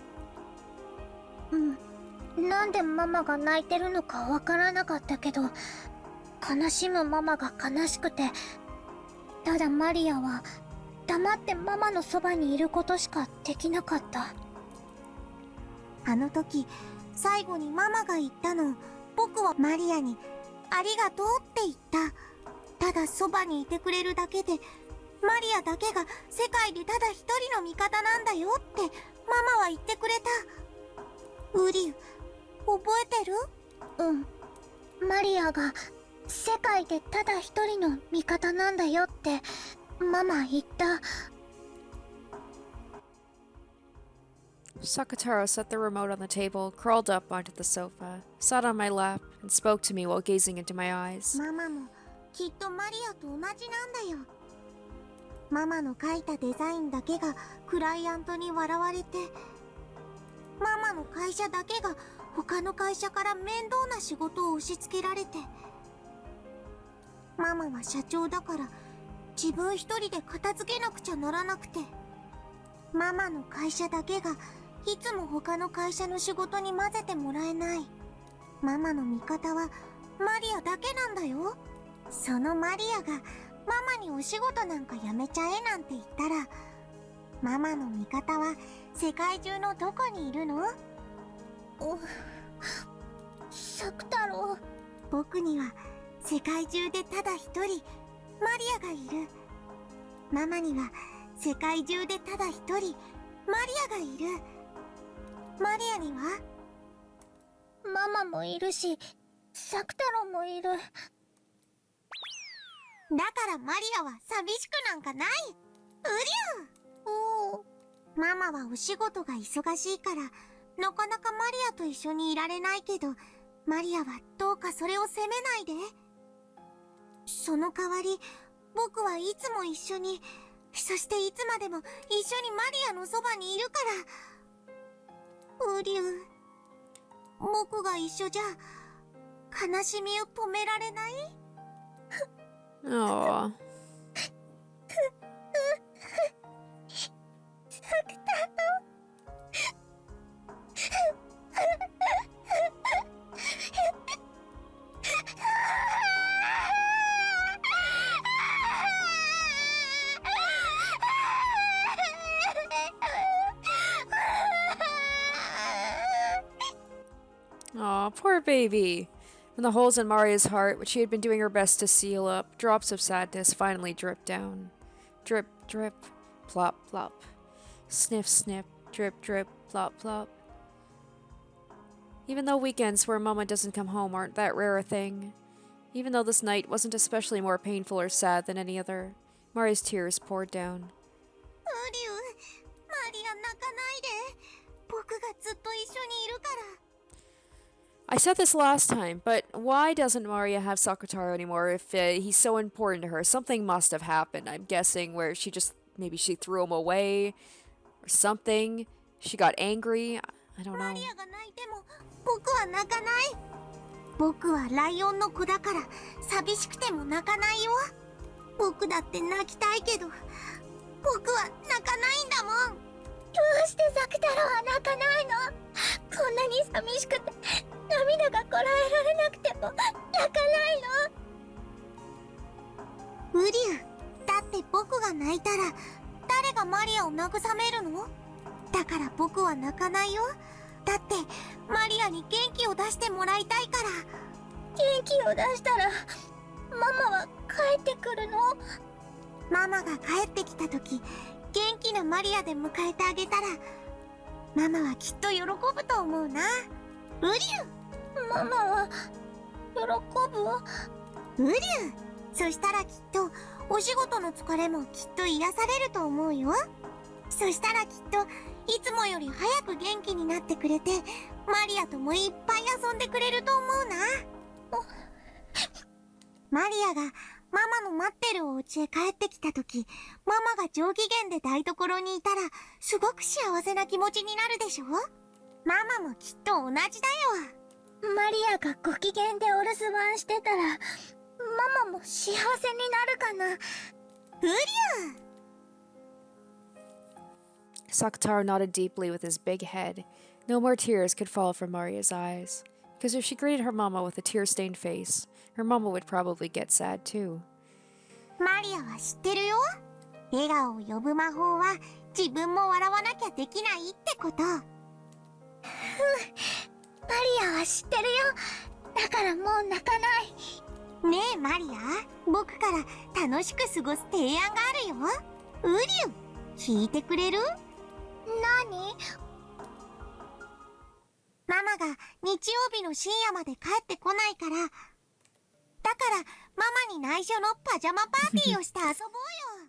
なんでママが泣いてるのかわからなかったけど、悲しむママが悲しくて、ただマリアは黙ってママのそばにいることしかできなかった。あの時最後にママが言ったの、僕はマリアにありがとうって言った。ただそばにいてくれるだけでマリアだけが世界でただ一人の味方なんだよってママは言ってくれた。ウリュウ、覚えてる？マリアが世界でただ一人の味方なんだよってママ言った。Sakataro set the remote on the table, crawled up onto the sofa, sat on my lap, and spoke to me while gazing into my eyes. ママもきっとマリアと同じなんだよ。ママの描いたデザインだけがクライアントに笑われて、ママの会社だけが他の会社から面倒な仕事を押し付けられて、ママは社長だから自分一人で片付けなくちゃならなくて、ママの会社だけがいつも他の会社の仕事に混ぜてもらえない。ママの味方はマリアだけなんだよ。そのマリアがママにお仕事なんかやめちゃえなんて言ったら、ママの味方は世界中のどこにいるの？サク太郎。僕には世界中でただ一人マリアがいる。ママには世界中でただ一人マリアがいる。マリアにはママもいるし、サク太郎もいる。だからマリアは寂しくなんかない。ウリュウ。ママはお仕事が忙しいからなかなかマリアと一緒にいられないけど、マリアはどうかそれを責めないで。その代わり僕はいつも一緒に、そしていつまでも一緒にマリアのそばにいるから。ウリュウ、僕が一緒じゃ悲しみを止められない？ Aww. Aw, poor baby. From the holes in Maria's heart, which she had been doing her best to seal up, drops of sadness finally dripped down. Drip, drip, plop, plop. Sniff, snip, drip, drip, plop, plop. Even though weekends where Mama doesn't come home aren't that rare a thing, even though this night wasn't especially more painful or sad than any other, Maria's tears poured down. ウリュウ、マリア泣かないで。僕がずっと一緒にいるから。I said this last time, but why doesn't Maria have Sakutaro anymore if he's so important to her? Something must have happened, I'm guessing, where maybe she threw him away, or something. She got angry. I don't know. マリアが泣いても僕は泣かない。僕はライオンの子だから寂しくても泣かないよ。僕だって泣きたいけど僕は泣かないんだもん。どうしてザク太郎は泣かないの？こんなに寂しくて涙がこらえられなくても泣かないの？ウリュウ、だって僕が泣いたら誰がマリアを慰めるの？だから僕は泣かないよ。だってマリアに元気を出してもらいたいから。元気を出したらママは帰ってくるの？ママが帰ってきた時元気なマリアで迎えてあげたらママはきっと喜ぶと思うな。ウリュウ、ママは喜ぶ？ウリュウ、そしたらきっとお仕事の疲れもきっと癒されると思うよ。そしたらきっといつもより早く元気になってくれてマリアともいっぱい遊んでくれると思うな。マリアがママの待ってるお家へ帰ってきた時、ママが上機嫌で台所にいたらすごく幸せな気持ちになるでしょ？ママもきっと同じだよ。マリアがご機嫌でお留守番してたらママも幸せになるかな。ウリュウ。Sakataro nodded deeply with his big head. No more tears could fall from Maria's eyes. Because if she greeted her mama with a tear-stained face, her mama would probably get sad too. マリアは知ってるよ。笑顔を呼ぶ魔法は自分も笑わなきゃできないってこと。マリアは知ってるよ。だからもう泣かない。ねえマリア、僕から楽しく過ごす提案があるよ。ウリュウ、聞いてくれる？何？ママが日曜日の深夜まで帰ってこないから、だからママに内緒のパジャマパーティーをして遊ぼうよ。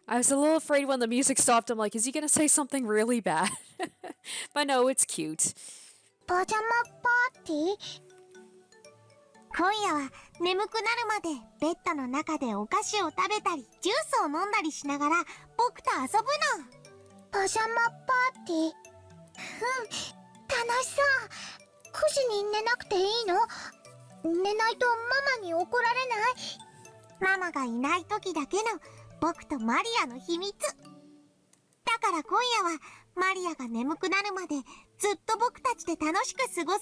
I was a little afraid when the music stopped. I'm like, is he gonna say something really bad? But no, it's cute. パジャマパーティー？今夜は眠くなるまでベッドの中でお菓子を食べたりジュースを飲んだりしながら僕と遊ぶの。パジャマパーティー？楽しそう。9時に寝なくていいの？寝ないとママに怒られない？ママがいない時だけの僕とマリアの秘密。だから今夜はマリアが眠くなるまでずっと僕たちで楽しく過ごそう。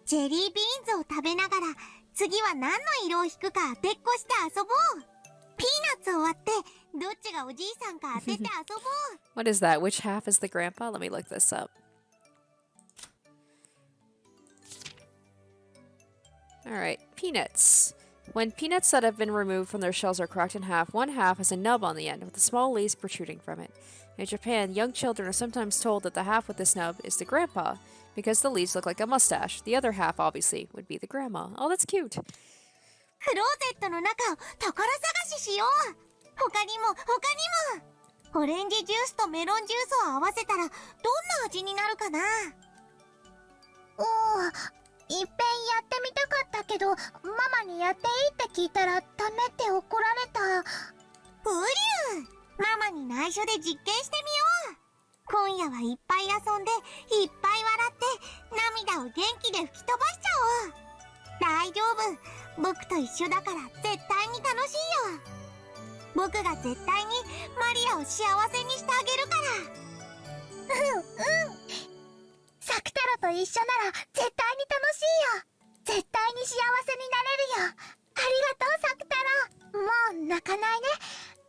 ジェリービーンズを食べながら次は何の色を引くか当てっこして遊ぼう。ピーナッツを割ってどっちがおじいさんか当てて遊ぼう。What is that? Which half is the grandpa? Let me look this up. Alright, peanuts. When peanuts that have been removed from their shells are cracked in half, one half has a nub on the end with a small leaf protruding from it. In Japan, young children are sometimes told that the half with this nub is the grandpa, because the leaves look like a mustache. The other half, obviously, would be the grandma. Oh, that's cute. クローゼットの中を宝探ししよう。他にもオレンジジュースとメロンジュースを合わせたらどんな味になるかな。おお、いっぺんやってみたかったけどママにやっていいって聞いたらダメって怒られた。ウリュウ、ママに内緒で実験してみよう。今夜はいっぱい遊んでいっぱい笑って涙を元気で吹き飛ばしちゃおう。大丈夫、僕と一緒だから絶対に楽しいよ。僕が絶対にマリアを幸せにしてあげるから。サク太郎と一緒なら絶対に楽しいよ。絶対に幸せになれるよ。ありがとうサク太郎。もう泣かないね。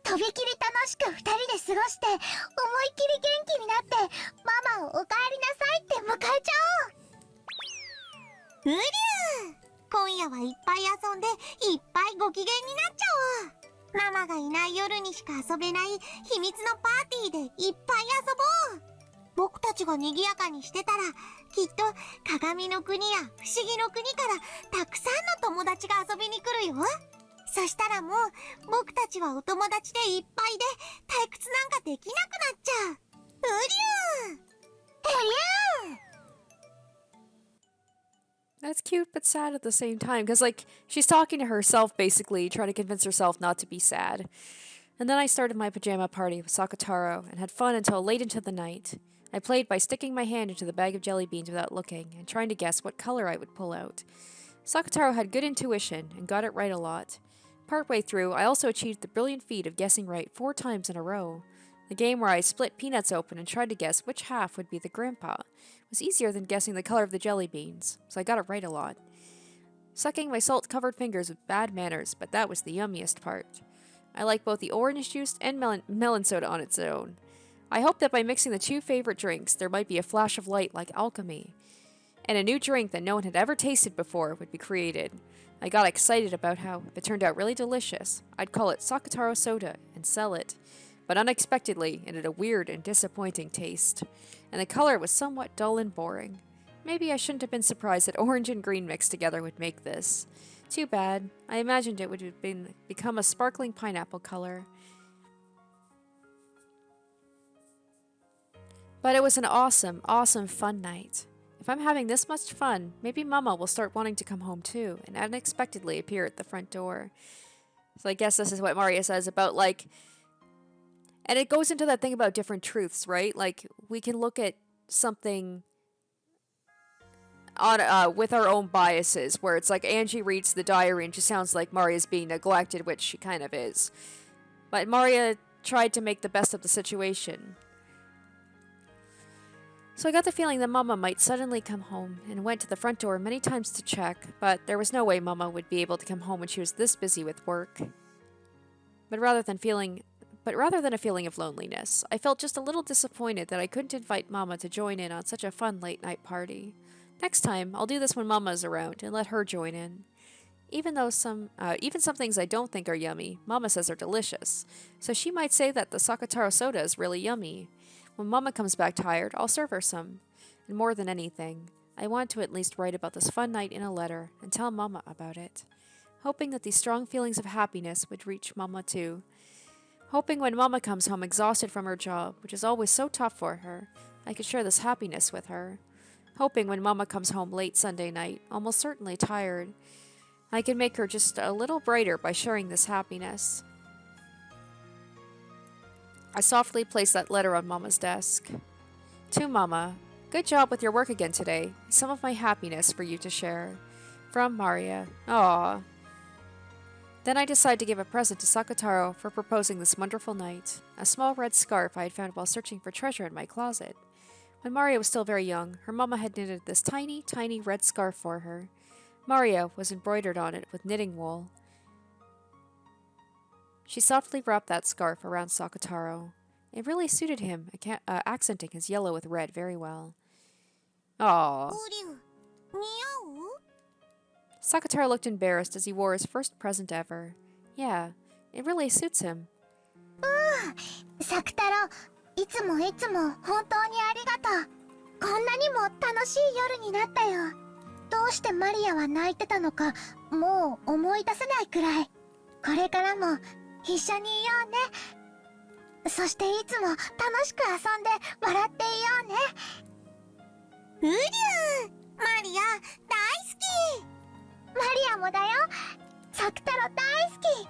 とびきり楽しく二人で過ごして思いっきり元気になってママをおかえりなさいって迎えちゃおう。うりゅう、今夜はいっぱい遊んでいっぱいご機嫌になっちゃおう。ママがいない夜にしか遊べない秘密のパーティーでいっぱい遊ぼう。僕たちが賑やかにしてたらきっと鏡の国や不思議の国からたくさんの友達が遊びに来るよ。そしたらもう僕たちはお友達でいっぱいで退屈なんかできなくなっちゃう。うりゅう、うりゅう。 That's cute but sad at the same time, because, like, she's talking to herself, basically, trying to convince herself not to be sad. And then I started my pajama party with Sakataro, and had fun until late into the night. I played by sticking my hand into the bag of jelly beans without looking, and trying to guess what color I would pull out. Sakataro had good intuition and got it right a lot. Partway through, I also achieved the brilliant feat of guessing right 4 times in a row. The game where I split peanuts open and tried to guess which half would be the grandpa was easier than guessing the color of the jelly beans, so I got it right a lot. Sucking my salt-covered fingers with bad manners, but that was the yummiest part. I like both the orange juice and melon soda on its own. I hope that by mixing the 2 favorite drinks, there might be a flash of light like alchemy, and a new drink that no one had ever tasted before would be created. I got excited about how, if it turned out really delicious, I'd call it Sakataro Soda and sell it. But unexpectedly, it had a weird and disappointing taste, and the color was somewhat dull and boring. Maybe I shouldn't have been surprised that orange and green mixed together would make this. Too bad. I imagined it would have become a sparkling pineapple color. But it was an awesome, awesome fun night. If I'm having this much fun, maybe Mama will start wanting to come home too, and unexpectedly appear at the front door. So I guess this is what Maria says about, like... And it goes into that thing about different truths, right? Like, we can look at something on with our own biases, where it's like Angie reads the diary and just sounds like Maria's being neglected, which she kind of is. But Maria tried to make the best of the situation. So I got the feeling that Mama might suddenly come home, and went to the front door many times to check, but there was no way Mama would be able to come home when she was this busy with work. But rather than a feeling of loneliness, I felt just a little disappointed that I couldn't invite Mama to join in on such a fun late-night party. Next time, I'll do this when Mama is around and let her join in. Even some things I don't think are yummy, Mama says are delicious, so she might say that the Sakataro soda is really yummy. When Mama comes back tired, I'll serve her some. And more than anything, I want to at least write about this fun night in a letter and tell Mama about it. Hoping that these strong feelings of happiness would reach Mama too. Hoping when Mama comes home exhausted from her job, which is always so tough for her, I could share this happiness with her. Hoping when Mama comes home late Sunday night, almost certainly tired, I can make her just a little brighter by sharing this happiness. I softly placed that letter on Mama's desk. To Mama, good job with your work again today. Some of my happiness for you to share. From Maria. Aww. Then I decided to give a present to Sakataro for proposing this wonderful night. A small red scarf I had found while searching for treasure in my closet. When Maria was still very young, her mama had knitted this tiny, tiny red scarf for her. Maria was embroidered on it with knitting wool. She softly wrapped that scarf around Sakataro. It really suited him, accenting his yellow with red very well. Aww. Sakataro looked embarrassed as he wore his first present ever. Yeah, it really suits him. Sakataro, いつも本当にありがとう。こんなにも楽しい夜になったよ。どうしてマリアは泣いてたのか、もう思い出せないくらい。これからも一緒にいようね。そしていつも楽しく遊んで笑っていようね。うりゅう、マリア大好き。マリアもだよ。サクタロ大好き。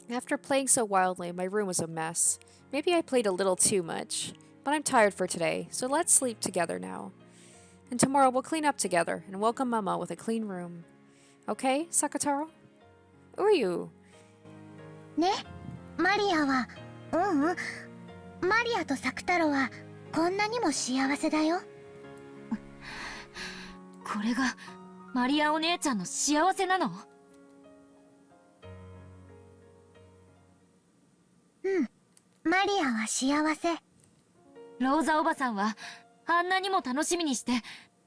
After playing so wildly, my room was a mess. Maybe I played a little too much, but I'm tired for today, so let's sleep together now. And tomorrow we'll clean up together and welcome Mama with a clean room. Okay, Sakataro? Uyu. ね、マリアは、マリアとサクタロはこんなにも幸せだよ。これがマリアお姉ちゃんの幸せなの？うん、マリアは幸せ。ローザおばさんはあんなにも楽しみにして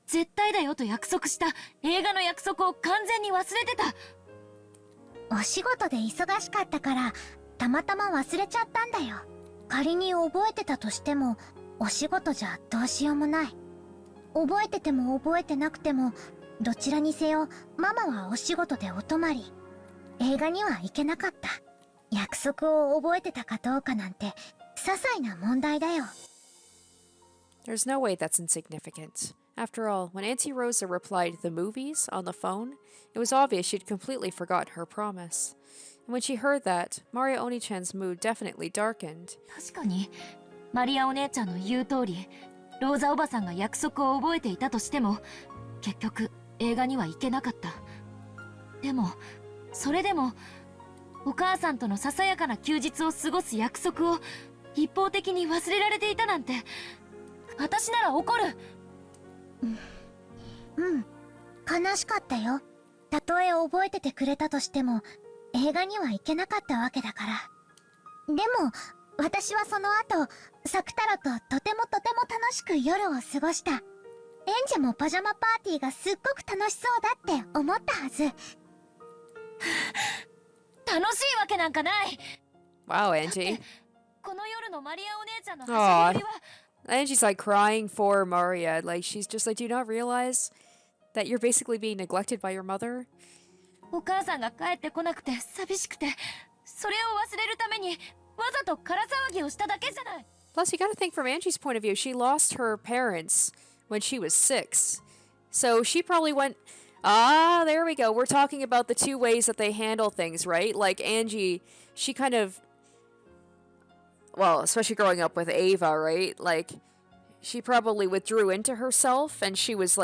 絶対だよと約束した映画の約束を完全に忘れてた。お仕事で忙しかったからたまたま忘れちゃったんだよ。仮に覚えてたとしてもお仕事じゃどうしようもない。覚えてても覚えてなくてもどちらにせよママはお仕事でお泊まり。映画には行けなかった。約束を覚えてたかどうかなんて些細な問題だよ。There's no way that's insignificant. After all, when Auntie Rosa replied the movies on the phone, it was obvious she'd completely forgotten her promise. And when she heard that, Maria Oni-chan's mood definitely darkened. 確かにマリアお姉ちゃんの言う通りローザおばさんが約束を覚えていたとしても、結局映画には行けなかった。でもそれでもお母さんとのささやかな休日を過ごす約束を一方的に忘れられていたなんて、私なら怒る。悲しかったよ。たとえ覚えててくれたとしても映画には行けなかったわけだから。でも私はその後サクタロととても楽しく夜を過ごした。エンジェもパジャマパーティーがすっごく楽しそうだって思ったはず。楽しいわけなんかない。 Wow, Angie. この夜のマリアお姉ちゃんのはしゃぎぶりは。 Angie's like crying for Maria. Like, she's just like, do you not realize that you're basically being neglected by your mother? お母さんが帰ってこなくて寂しくて、それを忘れるためにわざと空騒ぎをしただけじゃない。 Plus, you gotta think from Angie's point of view. She lost her parents when she was 6. So she probably went, there we go. We're talking about the two ways that they handle things, right? Like Angie, she kind of, well, especially growing up with Ava, right? Like, she probably withdrew into herself and she was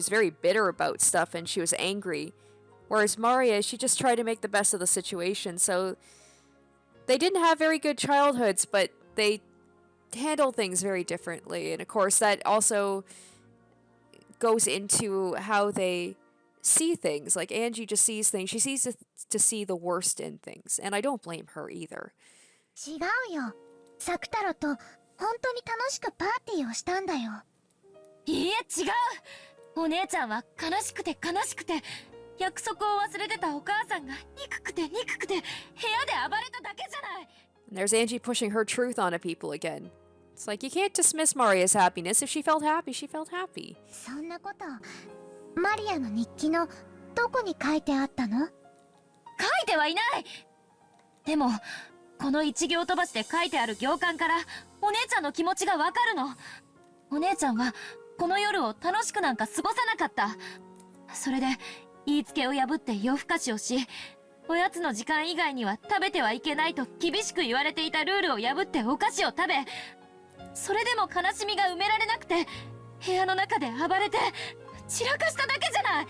very bitter about stuff and she was angry. Whereas Maria, she just tried to make the best of the situation. So they didn't have very good childhoods, but they handle things very differently. And of course, that also goes into how they see things. Like Angie just sees things. She sees to see the worst in things. And I don't blame her either. 違うよ。サクタロと本当に楽しくパーティーをしたんだよ。いいえ、違う。お姉ちゃんは悲しくて約束を忘れてたお母さんが憎くて部屋で暴れただけじゃない。 And there's Angie pushing her truth onto people again. It's like, you can't dismiss Maria's happiness. If she felt happy, she felt happy. そんなこと、マリアの日記のどこに書いてあったの？書いてはいない。でもこの一行飛ばしで書いてある行間からお姉ちゃんの気持ちがわかるの。お姉ちゃんはこの夜を楽しくなんか過ごさなかった。それで言いつけを破って夜更かしをし、おやつの時間以外には食べてはいけないと厳しく言われていたルールを破ってお菓子を食べ、それでも悲しみが埋められなくて部屋の中で暴れて散らかしただけじゃない。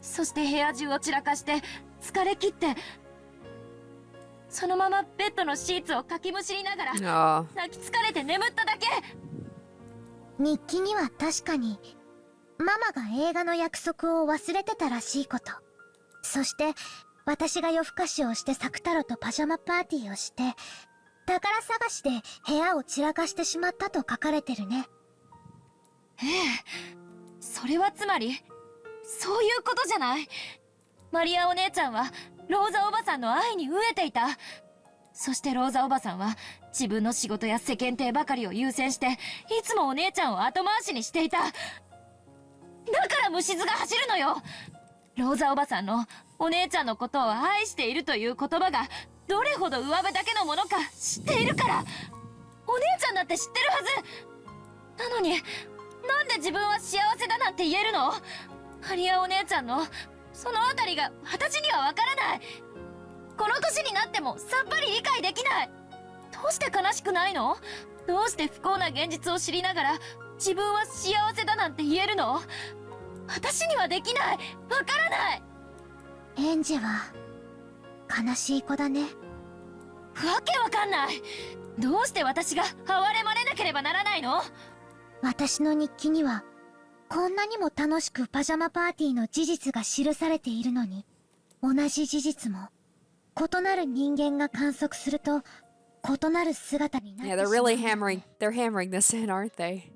そして部屋中を散らかして疲れ切って、そのままベッドのシーツをかきむしりながら泣き疲れて眠っただけ。日記には確かにママが映画の約束を忘れてたらしいこと、そして私が夜更かしをしてサクタロとパジャマパーティーをして宝探しで部屋を散らかしてしまったと書かれてるね。ええ、それはつまりそういうことじゃない。マリアお姉ちゃんはローザおばさんの愛に飢えていた。そしてローザおばさんは自分の仕事や世間体ばかりを優先していつもお姉ちゃんを後回しにしていた。だから虫唾が走るのよ。ローザおばさんのお姉ちゃんのことを愛しているという言葉がどれほど上辺だけのものか知っているから。お姉ちゃんだって知ってるはずなのに、なんで自分は幸せだなんて言えるの？マリアお姉ちゃんのそのあたりが私にはわからない。この年になってもさっぱり理解できない。どうして悲しくないの？どうして不幸な現実を知りながら自分は幸せだなんて言えるの？私にはできない。わからない。エンジェは悲しい子だね。わけわかんない。どうして私が哀れまれなければならないの？私の日記にはこんなにも楽しくパジャマパーティーの事実が記されているのに、同じ事実も異なる人間が観測すると異なる姿になってしまう。Yeah, they're hammering this in, aren't they?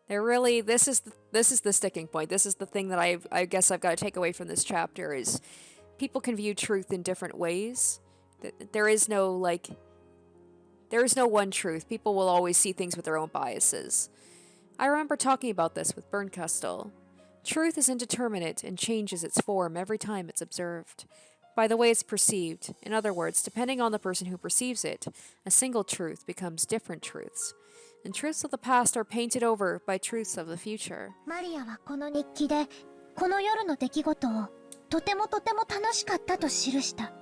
They're really, this is the sticking point. This is the thing that I guess I've got to take away from this chapter is people can view truth in different ways. There is no one truth. People will always see things with their own biases. I remember talking about this with Bernkastel. Truth is indeterminate and changes its form every time it's observed, by the way it's perceived. In other words, depending on the person who perceives it, a single truth becomes different truths. And truths of the past are painted over by truths of the future. マリアはこの日記でこの夜の出来事をとても楽しかったと記した。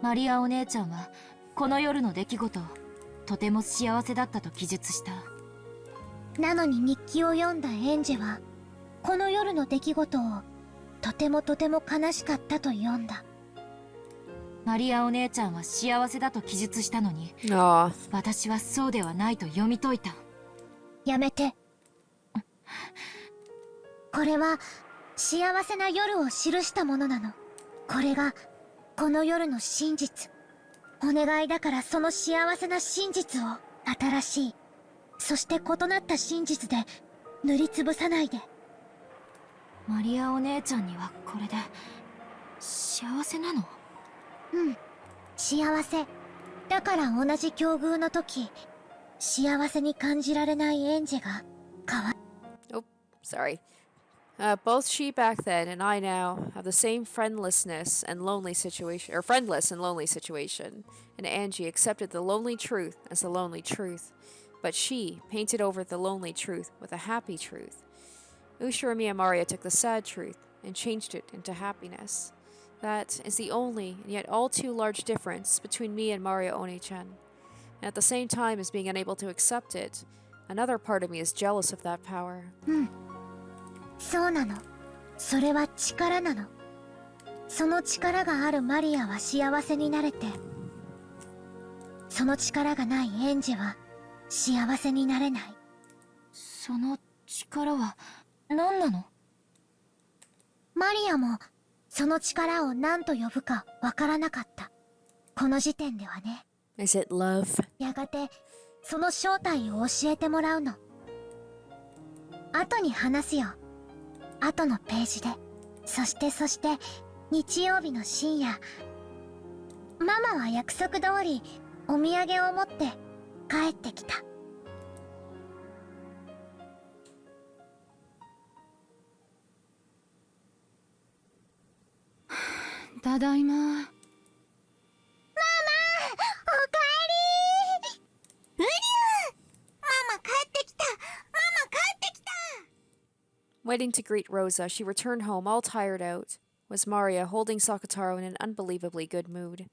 マリアお姉ちゃんはこの夜の出来事をとても幸せだったと記述した。なのに日記を読んだエンジェはこの夜の出来事をとてもとても悲しかったと読んだ。マリアお姉ちゃんは幸せだと記述したのに、私はそうではないと読み解いた。やめて。これは幸せな夜を記したものなの。これがこの夜の真実。お願いだからその幸せな真実を新しい、そして異なった真実で塗りつぶさないで。マリアお姉ちゃんにはこれで幸せなの？うん、幸せ。だから同じ境遇の時、幸せに感じられないエンジェがOh, sorry. Both she back then and I now have the same friendlessness and lonely situation, or friendless and lonely situation. And Angie accepted the lonely truth as the lonely truth, but she painted over the lonely truth with a happy truth. Ushirami and Maria took the sad truth and changed it into happiness. That is the only and yet all too large difference between me and Maria Oni-chan. And at the same time as being unable to accept it, another part of me is jealous of that power. そうなの。それは力なの。その力があるマリアは幸せになれて、その力がないエンジェは幸せになれない。その力は何なの？マリアもその力を何と呼ぶかわからなかった。この時点ではね。Is it love? やがてその正体を教えてもらうの。後に話すよ。後のページで。そして日曜日の深夜、ママは約束通りお土産を持って帰ってきた。ただいま。ママ、おかえり。ウリュウ、ママ帰ってきた。ママ帰ってきた。 Waiting to greet Rosa, she returned home all tired out. Was Maria holding Sakataro in an unbelievably good mood?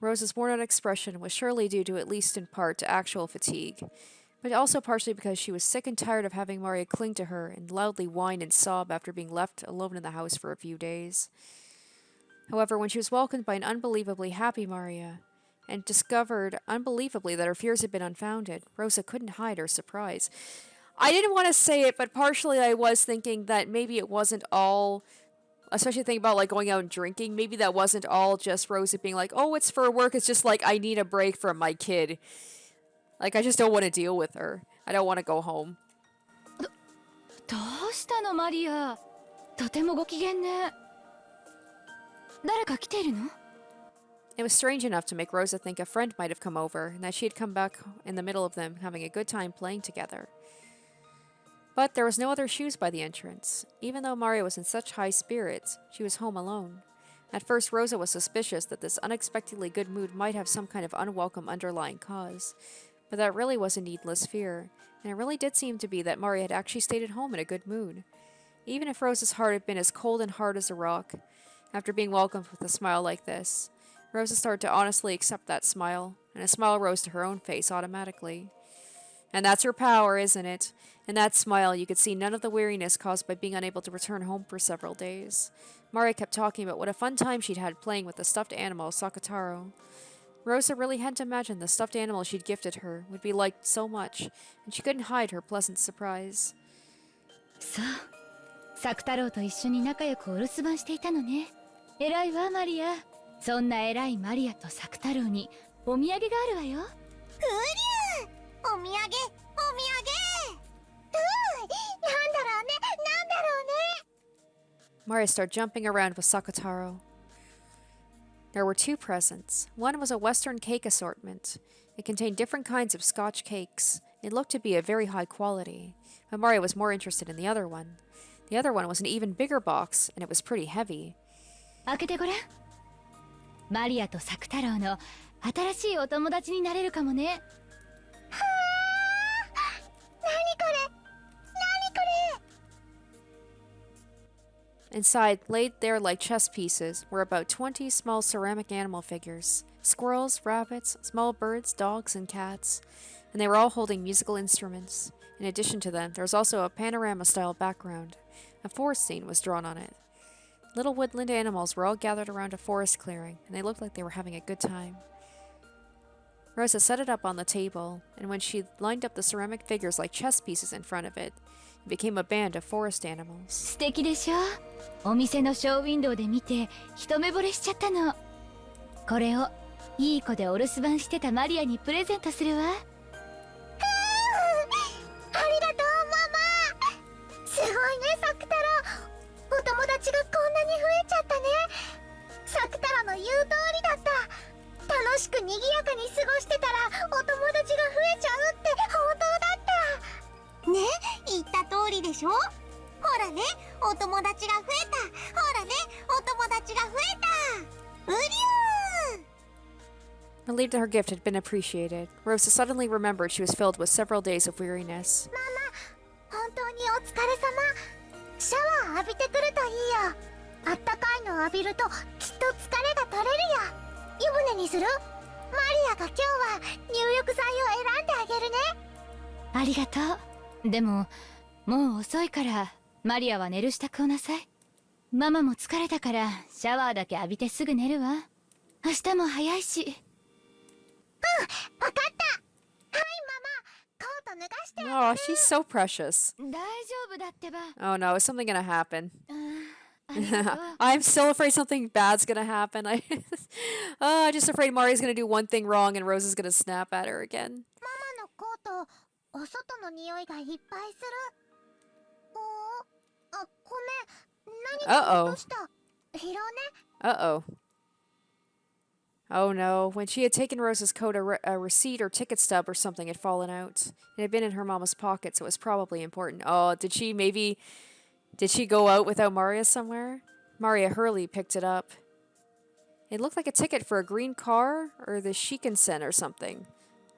Rosa's worn-out expression was surely due to at least in part to actual fatigue, but also partially because she was sick and tired of having Maria cling to her and loudly whine and sob after being left alone in the house for a few days. However, when she was welcomed by an unbelievably happy Maria, and discovered unbelievably that her fears had been unfounded, Rosa couldn't hide her surprise. I didn't want to say it, but partially I was thinking that maybe it wasn't all, especially thinking about like going out and drinking, maybe that wasn't all just Rosa being like, oh, it's for work, it's just like I need a break from my kid. Like, I just don't want to deal with her. I don't want to go home. どうしたのマリア。とてもご機嫌ね。誰か来ているの？ It was strange enough to make Rosa think a friend might have come over, and that she had come back in the middle of them having a good time playing together. But there was no other shoes by the entrance. Even though Maria was in such high spirits, she was home alone. At first, Rosa was suspicious that this unexpectedly good mood might have some kind of unwelcome underlying cause. But that really was a needless fear, and it really did seem to be that Maria had actually stayed at home in a good mood. Even if Rosa's heart had been as cold and hard as a rock, after being welcomed with a smile like this, Rosa started to honestly accept that smile, and a smile rose to her own face automatically. And that's her power, isn't it? In that smile, you could see none of the weariness caused by being unable to return home for several days. Maria kept talking about what a fun time she'd had playing with the stuffed animal, Sakataro. Rosa really hadn't imagined the stuffed animal she'd gifted her would be liked so much, and she couldn't hide her pleasant surprise. そう、サク太郎と一緒に仲良くお留守番していたのね。偉いわマリア。そんな偉いマリアとサク太郎にお土産があるわよ。ウリュウ、お土産、お土産。なんだろうね、なんだろうね。 Maria started jumping around with Sakataro. There were two presents. One was a Western cake assortment. It contained different kinds of Scotch cakes. It looked to be of very high quality, but Maria was more interested in the other one. The other one was an even bigger box, and it was pretty heavy. 開けてごらん。マリアとサク太郎の新しいお友達になれるかもね。はあ、何これ、何これ。 Inside, laid there like chess pieces, were about 20 small ceramic animal figures. Squirrels, rabbits, small birds, dogs, and cats. And they were all holding musical instruments. In addition to them, there was also a panorama-style background. A forest scene was drawn on it. Little woodland animals were all gathered around a forest clearing, and they looked like they were having a good time. Rosa set it up on the table, and when she lined up the ceramic figures like chess pieces in front of it, it became a band of forest animals. 素敵でしょ。お店のショーウィンドウで見て一目惚れしちゃったの。これをいい子でお留守番してたマリアにプレゼントするわ。ありがとうママ。すごいねサクタロ。お友達がこんなに増えちゃったね。サクタロの言う通りだった。楽しく賑やかに過ごしてたらお友達が増えちゃうって本当だったね。言った通りでしょ。ほらねお友達が増えた。ほらねお友達が増えた。うりゅー。 Relieved that her gift had been appreciated, Rosa suddenly remembered she was filled with several days of weariness. ママ本当にお疲れ様。シャワー浴びてくるといいよ。あったかいの浴びるときっと疲れが取れるよ。湯船にする？マリアが今日は入浴剤を選んであげるね。ありがとう。でももう遅いからマリアは寝る支度をなさい。ママも疲れたからシャワーだけ浴びてすぐ寝るわ。明日も早いし。うん、わかった。はいママ、コート脱がしてあげる。 Oh, she's so precious. 大丈夫だってば。 Oh no, is something gonna happen? ありがとう。I'm still afraid something bad's gonna happen. I'm just afraid Mari's gonna do one thing wrong and Rosa's gonna snap at her again. ママのコート、お外の匂いがいっぱいする。あ、ごめん。何か落とした。拾うね。Uh-oh. Oh no, when she had taken Rosa's coat, a receipt or ticket stub or something had fallen out. It had been in her mama's pocket, so it was probably important. Oh, did she go out without Maria somewhere? Maria hurriedly picked it up. It looked like a ticket for a green car or the Shikansen or something.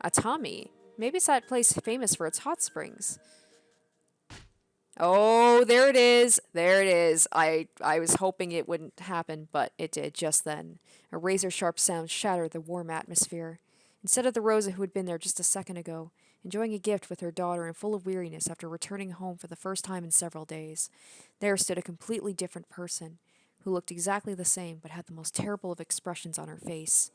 Atami. Maybe it's that place famous for its hot springs. Oh, there it is. There it is. I was hoping it wouldn't happen, but it did just then. A razor-sharp sound shattered the warm atmosphere. Instead of the Rosa who had been there just a second ago, enjoying a gift with her daughter and full of weariness after returning home for the first time in several days, there stood a completely different person, who looked exactly the same but had the most terrible of expressions on her face.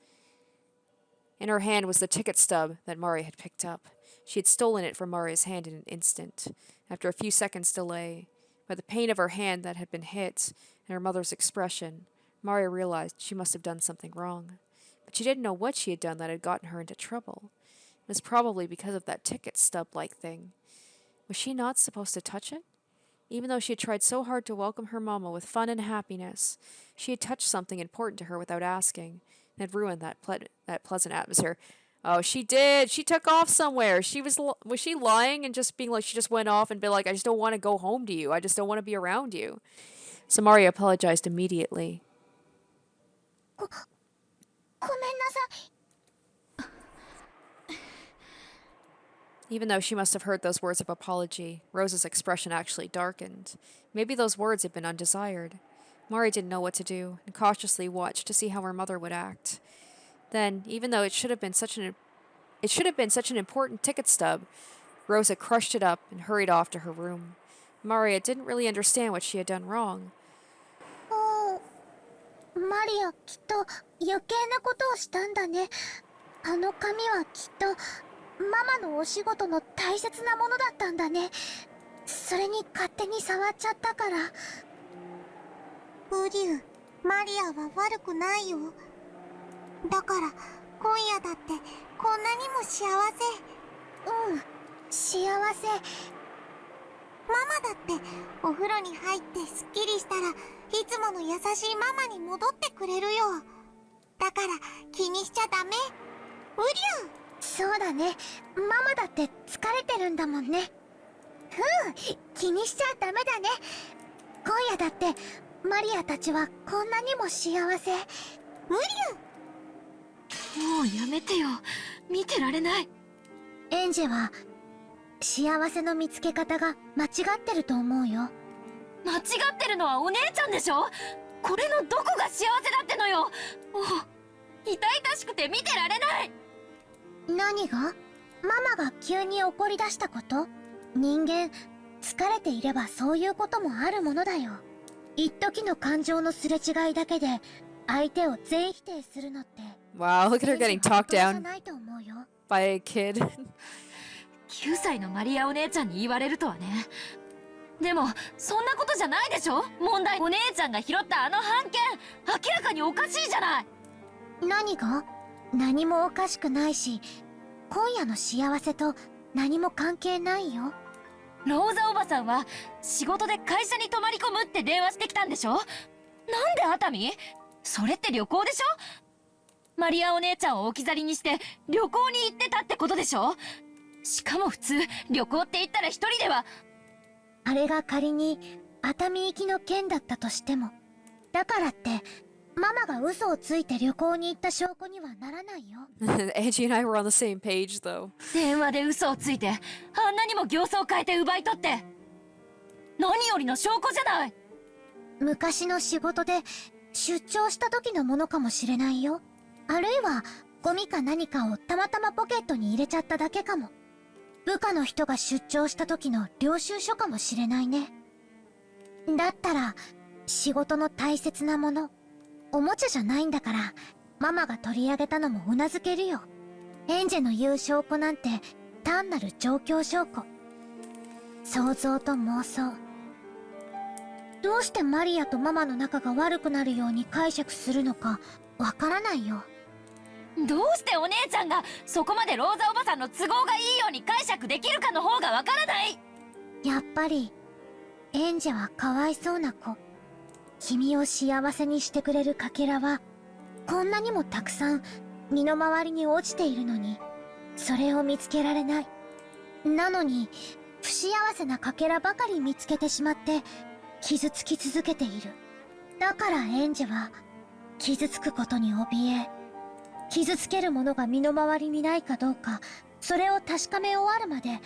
In her hand was the ticket stub that Maria had picked up. She had stolen it from Maria's hand in an instant. After a few seconds' delay, by the pain of her hand that had been hit and her mother's expression, Maria realized she must have done something wrong. But she didn't know what she had done that had gotten her into trouble. It was probably because of that ticket stub-like thing. Was she not supposed to touch it? Even though she had tried so hard to welcome her mama with fun and happiness, she had touched something important to her without asking, and had ruined that pleasant atmosphere. Oh, she did. She took off somewhere. Was she lying and just being like, she just went off and be like, I just don't want to go home to you. I just don't want to be around you. So Maria apologized immediately. ごめんなさい。 Even though she must have heard those words of apology, Rosa's expression actually darkened. Maybe those words had been undesired. Maria didn't know what to do, and cautiously watched to see how her mother would act. Then, even though it should have been such an important ticket stub, Rosa crushed it up and hurried off to her room. Maria didn't really understand what she had done wrong. マリアきっと余計なことをしたんだね。あの紙はきっとママのお仕事の大切なものだったんだね。それに勝手に触っちゃったから。ウリュウ、マリアは悪くないよ。だから今夜だってこんなにも幸せ。うん、幸せ。ママだってお風呂に入ってすっきりしたらいつもの優しいママに戻ってくれるよ。だから気にしちゃダメ。ウリュウ。そうだね。ママだって疲れてるんだもんね。うん、気にしちゃダメだね。今夜だってマリアたちはこんなにも幸せ。ウリュウ。もうやめてよ。見てられない。エンジェは幸せの見つけ方が間違ってると思うよ。間違ってるのはお姉ちゃんでしょ。これのどこが幸せだってのよ。もう痛々しくて見てられない。何が？ママが急に怒り出したこと？人間疲れていればそういうこともあるものだよ。一時の感情のすれ違いだけで相手を全否定するのって Wow, look at her getting talked じゃ down ないと思うよ。 by a kid. 9歳のマリアお姉ちゃんに言われるとはね。でもそんなことじゃないでしょ。問題、お姉ちゃんが拾ったあの半券、明らかにおかしいじゃない。何が？何もおかしくないし、今夜の幸せと何も関係ないよ。ローザおばさんは仕事で会社に泊まり込むって電話してきたんでしょ。なんで熱海？それって旅行でしょ。マリアお姉ちゃんを置き去りにして旅行に行ってたってことでしょ。しかも普通旅行って言ったら一人では。あれが仮に熱海行きの件だったとしても、だからってママが嘘をついて旅行に行った証拠にはならないよ。Angie and I were on the same page though. 電話で嘘をついてあんなにも形相を変えて奪い取って何よりの証拠じゃない。昔の仕事で出張した時のものかもしれないよ。あるいはゴミか何かをたまたまポケットに入れちゃっただけかも。部下の人が出張した時の領収書かもしれないね。だったら仕事の大切なもの、おもちゃじゃないんだから、ママが取り上げたのもうなずけるよ。エンジェの言う証拠なんて単なる状況証拠。想像と妄想。どうしてマリアとママの仲が悪くなるように解釈するのかわからないよ。どうしてお姉ちゃんがそこまでローザおばさんの都合がいいように解釈できるかの方がわからない。やっぱりエンジェはかわいそうな子。君を幸せにしてくれるかけらはこんなにもたくさん身の回りに落ちているのに、それを見つけられない。なのに不幸せなかけらばかり見つけてしまって傷つき続けている。だからエンジェは傷つくことに怯え、傷つけるものが身の回りにないかどうか、それを確かめ終わるまで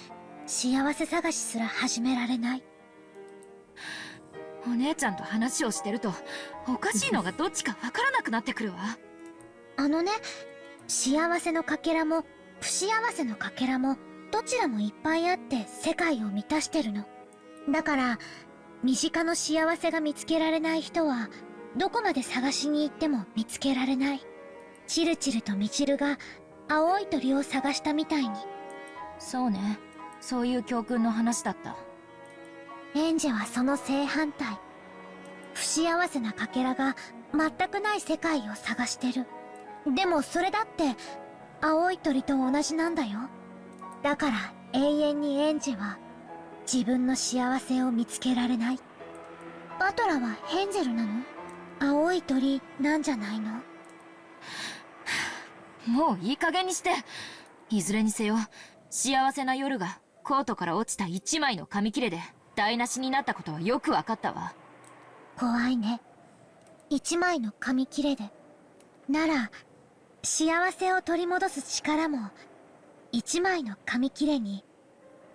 幸せ探しすら始められない。お姉ちゃんと話をしてるとおかしいのがどっちかわからなくなってくるわ。あのね、幸せのかけらも不幸せのかけらもどちらもいっぱいあって世界を満たしてるの。だから身近の幸せが見つけられない人はどこまで探しに行っても見つけられない。チルチルとミチルが青い鳥を探したみたいに。そうね、そういう教訓の話だった。エンジェはその正反対。不幸せなかけらが全くない世界を探してる。でもそれだって青い鳥と同じなんだよ。だから永遠にエンジェは自分の幸せを見つけられない。バトラはヘンゼルなの？青い鳥なんじゃないの？もういい加減にして。いずれにせよ幸せな夜がコートから落ちた一枚の紙切れで台無しになったことはよくわかったわ。怖いね。一枚の紙切れで。なら幸せを取り戻す力も一枚の紙切れに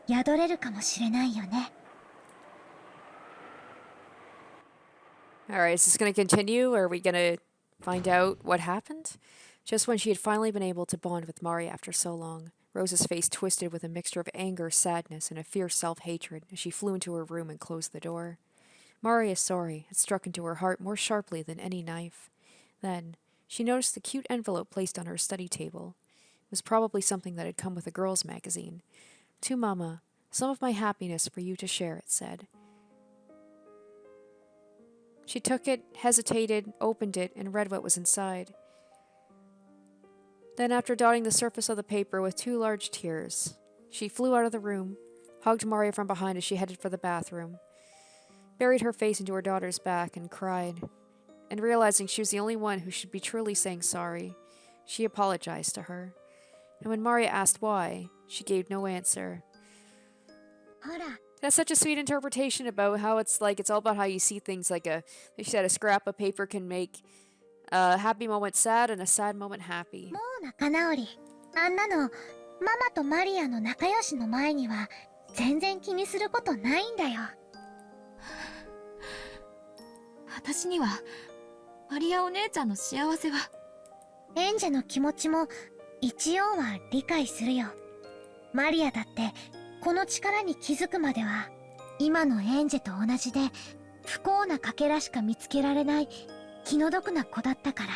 宿れるかもしれないよね。 Alright, is this gonna continue, or are we gonna find out what happened? Just when she had finally been able to bond with Mari after so long, Rose's face twisted with a mixture of anger, sadness, and a fierce self-hatred as she flew into her room and closed the door. Maria's sorry had struck into her heart more sharply than any knife. Then, she noticed the cute envelope placed on her study table. It was probably something that had come with a girl's magazine. To Mama, some of my happiness for you to share, it said. She took it, hesitated, opened it, and read what was inside. Then, after dotting the surface of the paper with 2 large tears, she flew out of the room, hugged Maria from behind as she headed for the bathroom, buried her face into her daughter's back, and cried. And realizing she was the only one who should be truly saying sorry, she apologized to her. And when Maria asked why, she gave no answer. That's such a sweet interpretation about how it's all about how you see things. Like they said, a scrap of paper can make a happy moment sad and a sad moment happy. もう仲直り。あんなのママとマリアの仲良しの前には全然気にすることないんだよ。私にはマリアお姉ちゃんの幸せは。エンジェの気持ちも一応は理解するよ。マリアだってこの力に気づくまでは今のエンジェと同じで不幸なかけらしか見つけられない気の毒な子だったから。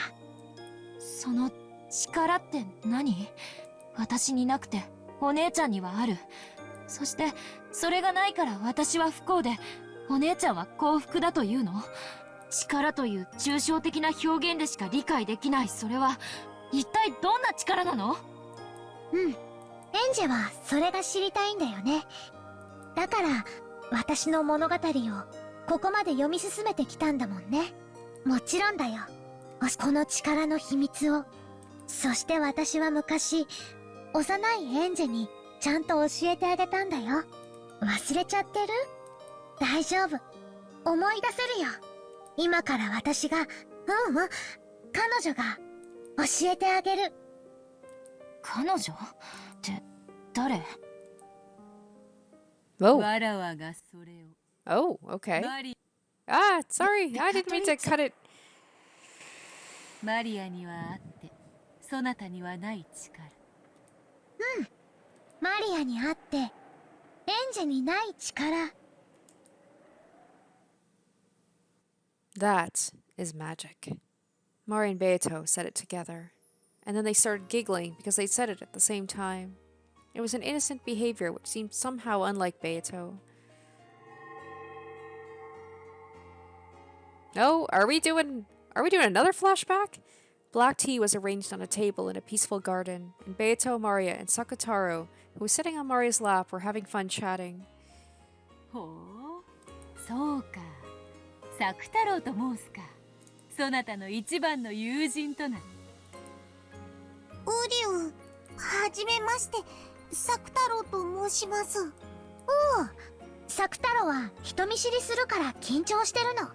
その力って何？私になくてお姉ちゃんにはある。そしてそれがないから私は不幸で、お姉ちゃんは幸福だというの？力という抽象的な表現でしか理解できないそれは一体どんな力なの？うん、エンジェはそれが知りたいんだよね。だから私の物語をここまで読み進めてきたんだもんね。もちろんだよ、この力の秘密を。そして私は昔幼いエンジェにちゃんと教えてあげたんだよ。忘れちゃってる？大丈夫、思い出せるよ。今から私が彼女が教えてあげる。彼女って誰？ Oh. わらわがそれを Oh, okay. マリ Ah, sorry. I didn't mean to cut it. マリアにはあってそなたにはない力。マリアにあってエンジェにない力。 That is magic. Mari and Beato said it together, and then they started giggling because they said it at the same time. It was an innocent behavior which seemed somehow unlike Beato. Oh, are we doing another flashback? Black tea was arranged on a table in a peaceful garden, and Beato, Maria, and Sakataro, who was sitting on Maria's lap, were having fun chatting. ほう、そうか。作太郎と申すか。そなたの一番の友人とな。ウリュウ、はじめまして、作太郎と申します。おう、サク太郎は人見知りするから緊張してるの。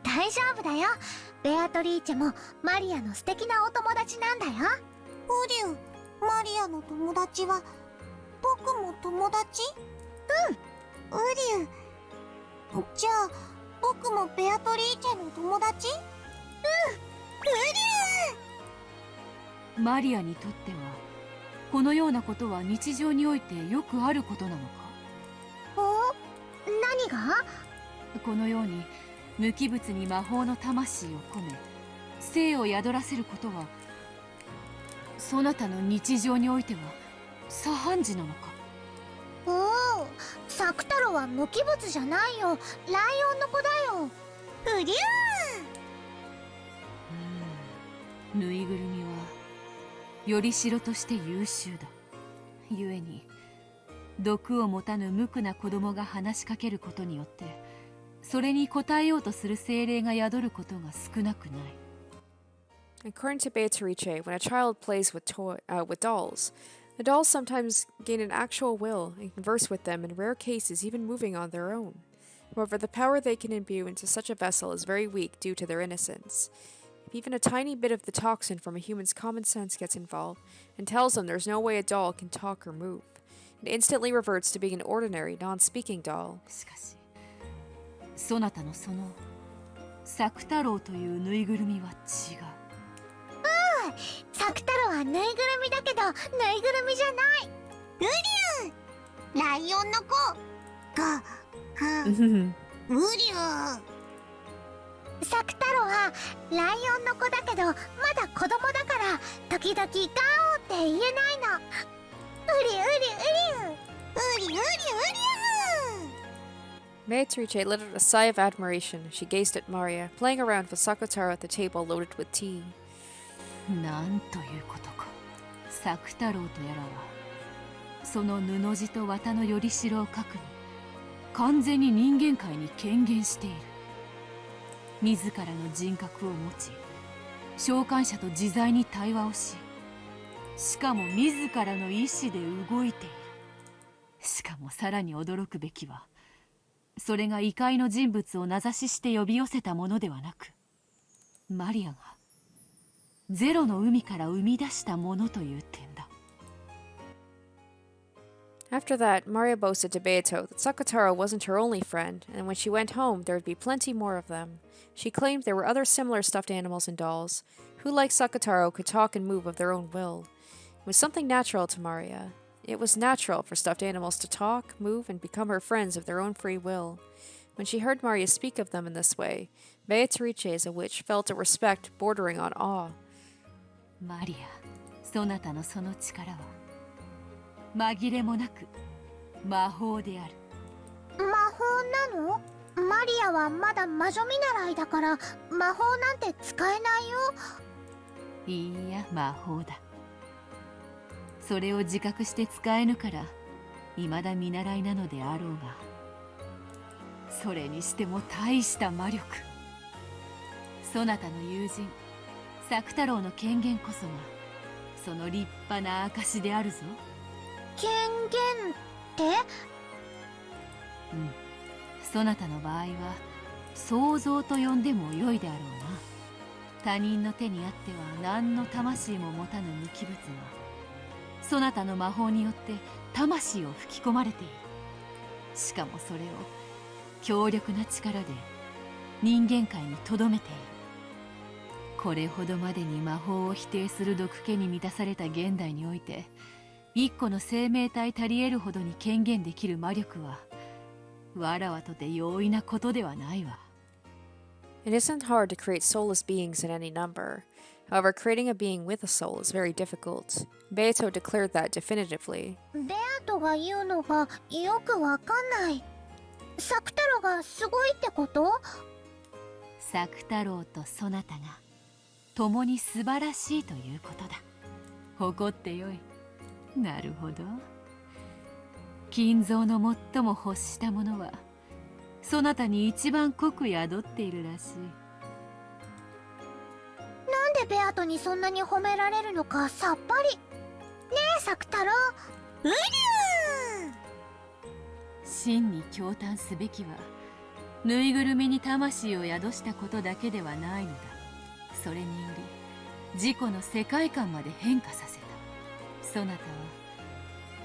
大丈夫だよ。ベアトリーチェもマリアの素敵なお友達なんだよ。ウリュウ、マリアの友達は僕も友達？ウリュウ、じゃあ僕もベアトリーチェの友達？ウリュウ。マリアにとってはこのようなことは日常においてよくあることなのか？何が？このように無機物に魔法の魂を込め生を宿らせることはそなたの日常においては左半時なのか？おお、サク太郎は無機物じゃないよ。ライオンの子だよ。ウリュウ。ぬいぐるみはよりしろとして優秀だ。ゆえに毒を持たぬ無垢な子供が話しかけることによってそれに応えようとする精霊が宿ることが少なくない。According to Beatrice, when a child plays with dolls, the dolls sometimes gain an actual will and converse with them, in rare cases even moving on their own. However, the power they can imbue into such a vessel is very weak due to their innocence. If even a tiny bit of the toxin from a human's common sense gets involved and tells them there's no way a doll can talk or move, it instantly reverts to being an ordinary, non-speaking doll. しかしそなたのその作太郎というぬいぐるみは違う。サク太郎はぬいぐるみだけどぬいぐるみじゃない。ウリュウ、ライオンの子がウリュウ。サク太郎はライオンの子だけどまだ子供だから時々ガオーって言えないの。ウリウリウリウリウリウリウ。 Beatrice let out a sigh of admiration as she gazed at Maria, playing around with Sakotaro at the table loaded with tea. なんということか。作太郎とやらはその布地と綿のよりしろを書くに完全に人間界に顕現している。自らの人格を持ち召喚者と自在に対話をし、しかも自らの意志で動いている。しかもさらに驚くべきはそれが異界の人物を名指しして呼び寄せたものではなくマリアがゼロの海から生み出したものという点だ。 After that, Maria boasted to Beato that Sakotaro wasn't her only friend, and when she went home, there would be plenty more of them. She claimed there were other similar stuffed animals and dolls, who, like Sakotaro, could talk and move of their own will. It was something natural to Maria. It was natural for stuffed animals to talk, move, and become her friends of their own free will. When she heard Maria speak of them in this way, Beatrice, as a witch, felt a respect bordering on awe. マリア、そなたのその力は紛れもなく魔法である。魔法なの？マリアはまだ魔女見習いだから魔法なんて使えないよ。いいや、魔法だ。それを自覚して使えぬから未だ見習いなのであろうが、それにしても大した魔力。そなたの友人作太郎の権限こそがその立派な証であるぞ。権限って？うん、そなたの場合は想像と呼んでもよいであろうな。他人の手にあっては何の魂も持たぬ無機物がそなたの魔法によって魂を吹き込まれている。しかもそれを強力な力で人間界にとどめている。これほどまでに魔法を否定する毒気に満たされた現代において、一個の生命体足り得るほどに権限できる魔力はわらわとて容易なことではないわ。It isn't hard to create soulless beings in any number. However, creating a being with a soul is very difficult. Beato declared that definitively. ベアトが言うのがよくわかんない。作太郎がすごいってこと？作太郎とそなたが共に素晴らしいということだ。誇ってよい。なるほど。金蔵の最も欲したものはそなたに一番濃く宿っているらしい。なんでベアトにそんなに褒められるのかさっぱり。ねえ作太郎。うりゅー。真に驚嘆すべきはぬいぐるみに魂を宿したことだけではないのだ。それにより自己の世界観まで変化させた。そなたは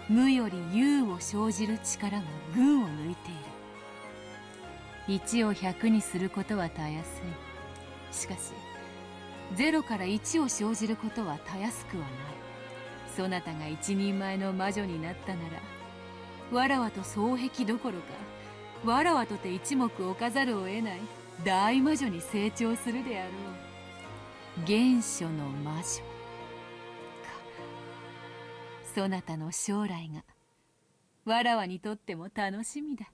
無より有を生じる力が群を抜いている。1を100にすることはたやすい。しかし0から1を生じることはたやすくはない。そなたが一人前の魔女になったなら、わらわと双璧どころかわらわとて一目置かざるを得ない大魔女に成長するであろう。原初の魔女か。そなたの将来がわらわにとっても楽しみだ。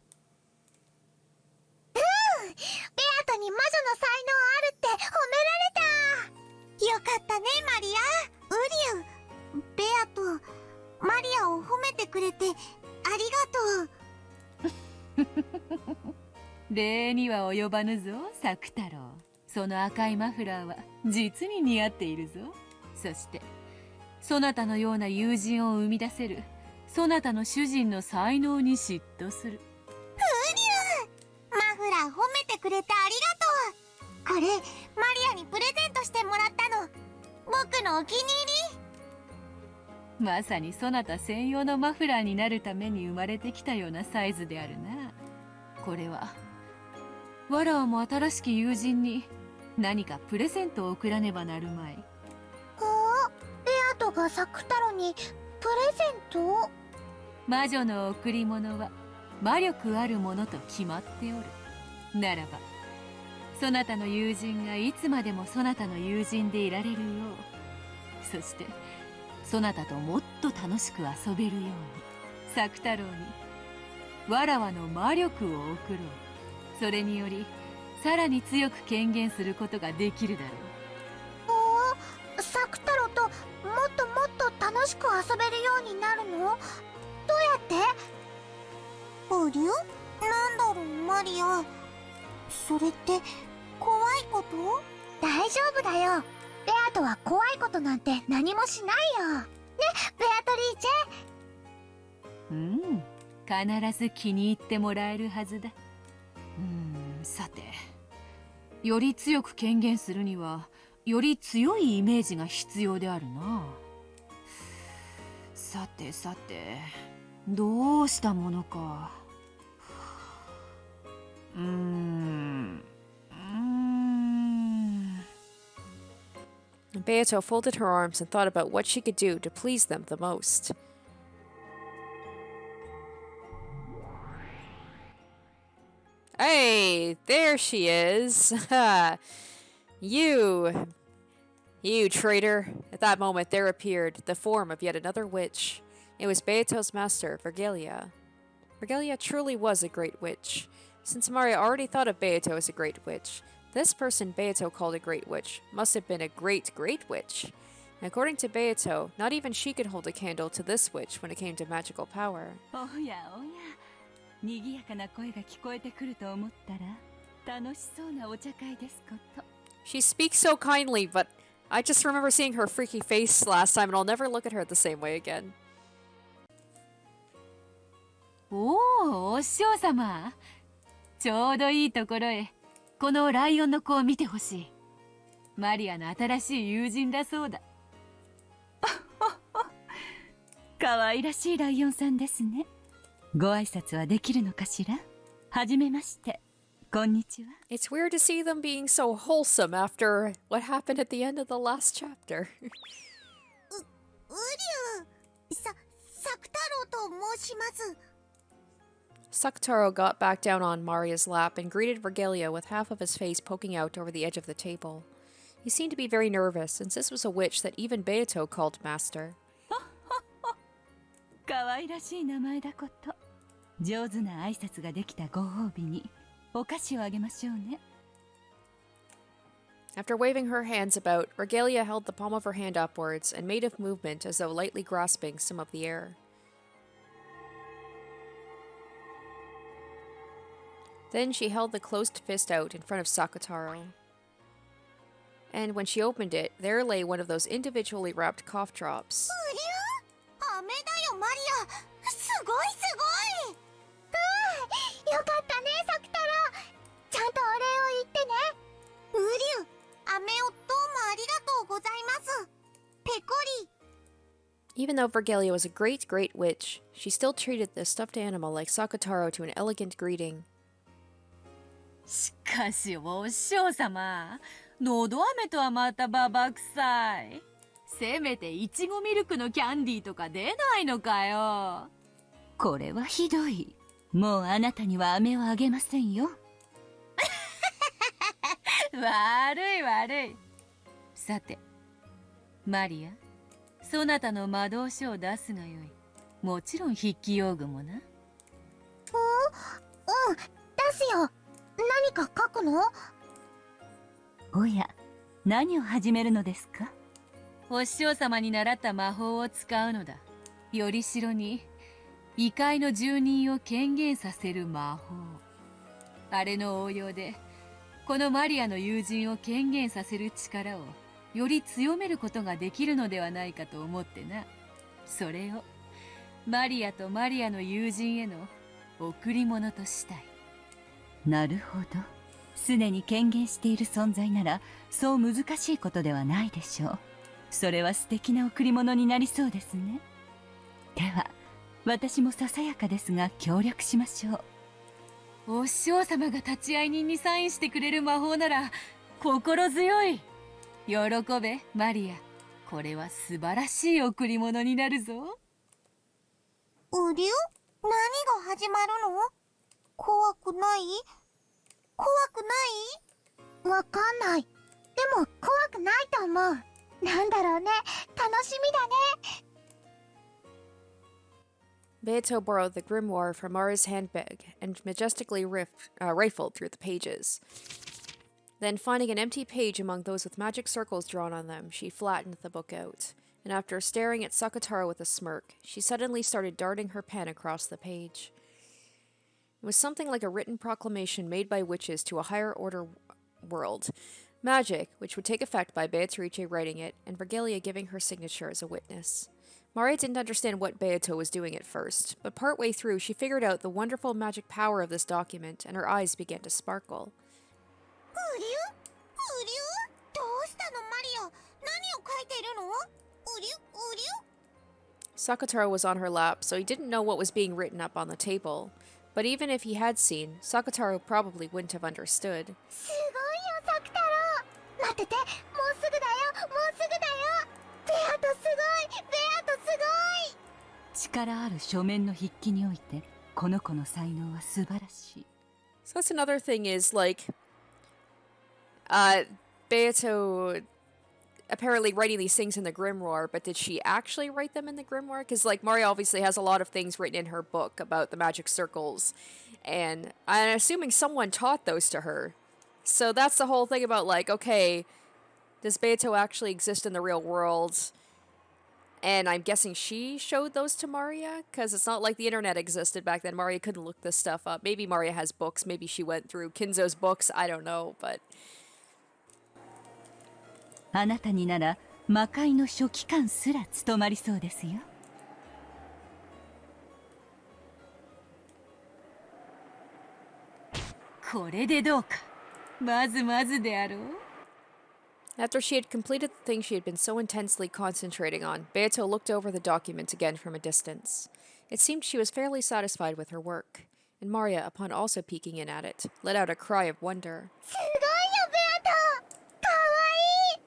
ベアトに魔女の才能あるって褒められた。よかったねマリア。ウリュウ、ベアトマリアを褒めてくれてありがとう。礼には及ばぬぞ作太郎。その赤いマフラーは実に似合っているぞ。そしてそなたのような友人を生み出せるそなたの主人の才能に嫉妬する。ウリュウ、マフラー褒めてくれてありがとう。これマリアにプレゼントしてもらったの。僕のお気に入り。まさにそなた専用のマフラーになるために生まれてきたようなサイズであるな。これはわらわも新しき友人に何かプレゼントを贈らねばなるまい。ベアトが作太郎にプレゼントを？魔女の贈り物は魔力あるものと決まっておる。ならばそなたの友人がいつまでもそなたの友人でいられるよう、そしてそなたともっと楽しく遊べるように作太郎にわらわの魔力を贈ろう。それによりさらに強く権限することができるだろう。作太郎ともっともっと楽しく遊べるようになるの？どうやって？ウリュウ？なんだろうマリア。それって怖いこと？大丈夫だよ。ベアトは怖いことなんて何もしないよ。ね、ベアトリーチェ。うん、必ず気に入ってもらえるはずだ。さて、より強く権限するにはより強いイメージが必要であるな。さてさて、どうしたものか。Beato folded her arms and thought about what she could do to please them the most. Hey, there she is. You traitor. At that moment there appeared the form of yet another witch. It was Beato's master, Vergelia. Vergelia truly was a great witch. Since Maria already thought of Beato as a great witch, this person Beato called a great witch must have been a great witch. And according to Beato, not even she could hold a candle to this witch when it came to magical power. おやおや、賑やかな声が聞こえてくると思ったら、楽しそうなお茶会ですこと。She speaks so kindly, but I just remember seeing her freaky face last time and I'll never look at her the same way again. おお、お師匠様。ちょうどいいところへ、このライオンの子を見てほしい。マリアの新しい友人だそうだ。可愛らしいライオンさんですね。ご挨拶はできるのかしら？はじめまして。こんにちは。It's weird to see them being so wholesome after what happened at the end of the last chapter. うりゅう、作太郎と申します。Sakutaro got back down on Maria's lap and greeted Vergelia with half of his face poking out over the edge of the table. He seemed to be very nervous, since this was a witch that even Beato called master. 可愛らしい名前だこと。上手な挨拶ができたご褒美にお菓子をあげましょうね。After waving her hands about, Vergelia held the palm of her hand upwards and made a movement as though lightly grasping some of the air. Then she held the closed fist out in front of Sakutaro. And when she opened it, there lay one of those individually wrapped cough drops. うりゅう、飴だよマリア。すごいすごい。よかったね、作太郎。ちゃんとお礼を言ってね。うりゅう、飴をどうもありがとうございます。ペコリ。 Even though Vergelia was a great witch, she still treated the stuffed animal like Sakutaro to an elegant greeting. しかしお師匠様、のど飴とはまたババ臭い。せめていちごミルクのキャンディーとか出ないのかよ。これはひどい。もうあなたには飴をあげませんよ。悪い。さて、マリア、そなたの魔導書を出すがよい。もちろん筆記用具もな。出すよ。何か書くの？おや、何を始めるのですか？お師匠様に習った魔法を使うのだ。よりしろに異界の住人を権限させる魔法。あれの応用でこのマリアの友人を権限させる力をより強めることができるのではないかと思ってな。それをマリアとマリアの友人への贈り物としたい。なるほど。すでに権限している存在ならそう難しいことではないでしょう。それは素敵な贈り物になりそうですね。では私もささやかですが協力しましょう。お師匠様が立会人にサインしてくれる魔法なら心強い。喜べマリア、これは素晴らしい贈り物になるぞ。うりゅう、何が始まるの？怖くない？怖くない？わかんない。でも怖くないと思う。なんだろうね。楽しみだね。Beato borrowed the grimoire from Mara's handbag and majestically rifled through the pages. Then, finding an empty page among those with magic circles drawn on them, she flattened the book out. And after staring at Sakutaro with a smirk, she suddenly started darting her pen across the page. It was something like a written proclamation made by witches to a higher order world. Magic, which would take effect by Beatrice writing it, and Vergelia giving her signature as a witness. Maria didn't understand what Beato was doing at first, but partway through she figured out the wonderful magic power of this document, and her eyes began to sparkle. うりゅう、どうしたのマリア。何を書いてるの？うりゅ。 Sakutaro was on her lap, so he didn't know what was being written up on the table. But even if he had seen, Sakutaro probably wouldn't have understood. すごいよ、作太郎。待ってて、もうすぐだよ、もうすぐだよ。ベアトすごい、ベアトすごい。力ある書面の筆記においてこの子の才能は素晴らしい。So that's another thing is, like, Beato apparently writing these things in the grimoire, but did she actually write them in the grimoire? Because, like, Maria obviously has a lot of things written in her book about the magic circles, and I'm assuming someone taught those to her. So that's the whole thing about, like, okay, does Beato actually exist in the real world? And I'm guessing she showed those to Maria, because it's not like the internet existed back then. Maria couldn't look this stuff up. Maybe Maria has books. Maybe she went through Kinzo's books. I don't know, but... あなたになら魔界の書記官すら務まりそうですよ。これでどうか。まずまずであろう。 After she had completed the thing she had been so intensely concentrating on, Beato looked over the document again from a distance. It seemed she was fairly satisfied with her work, and Maria, upon also peeking in at it, let out a cry of wonder. すごいよベアト。かわいい。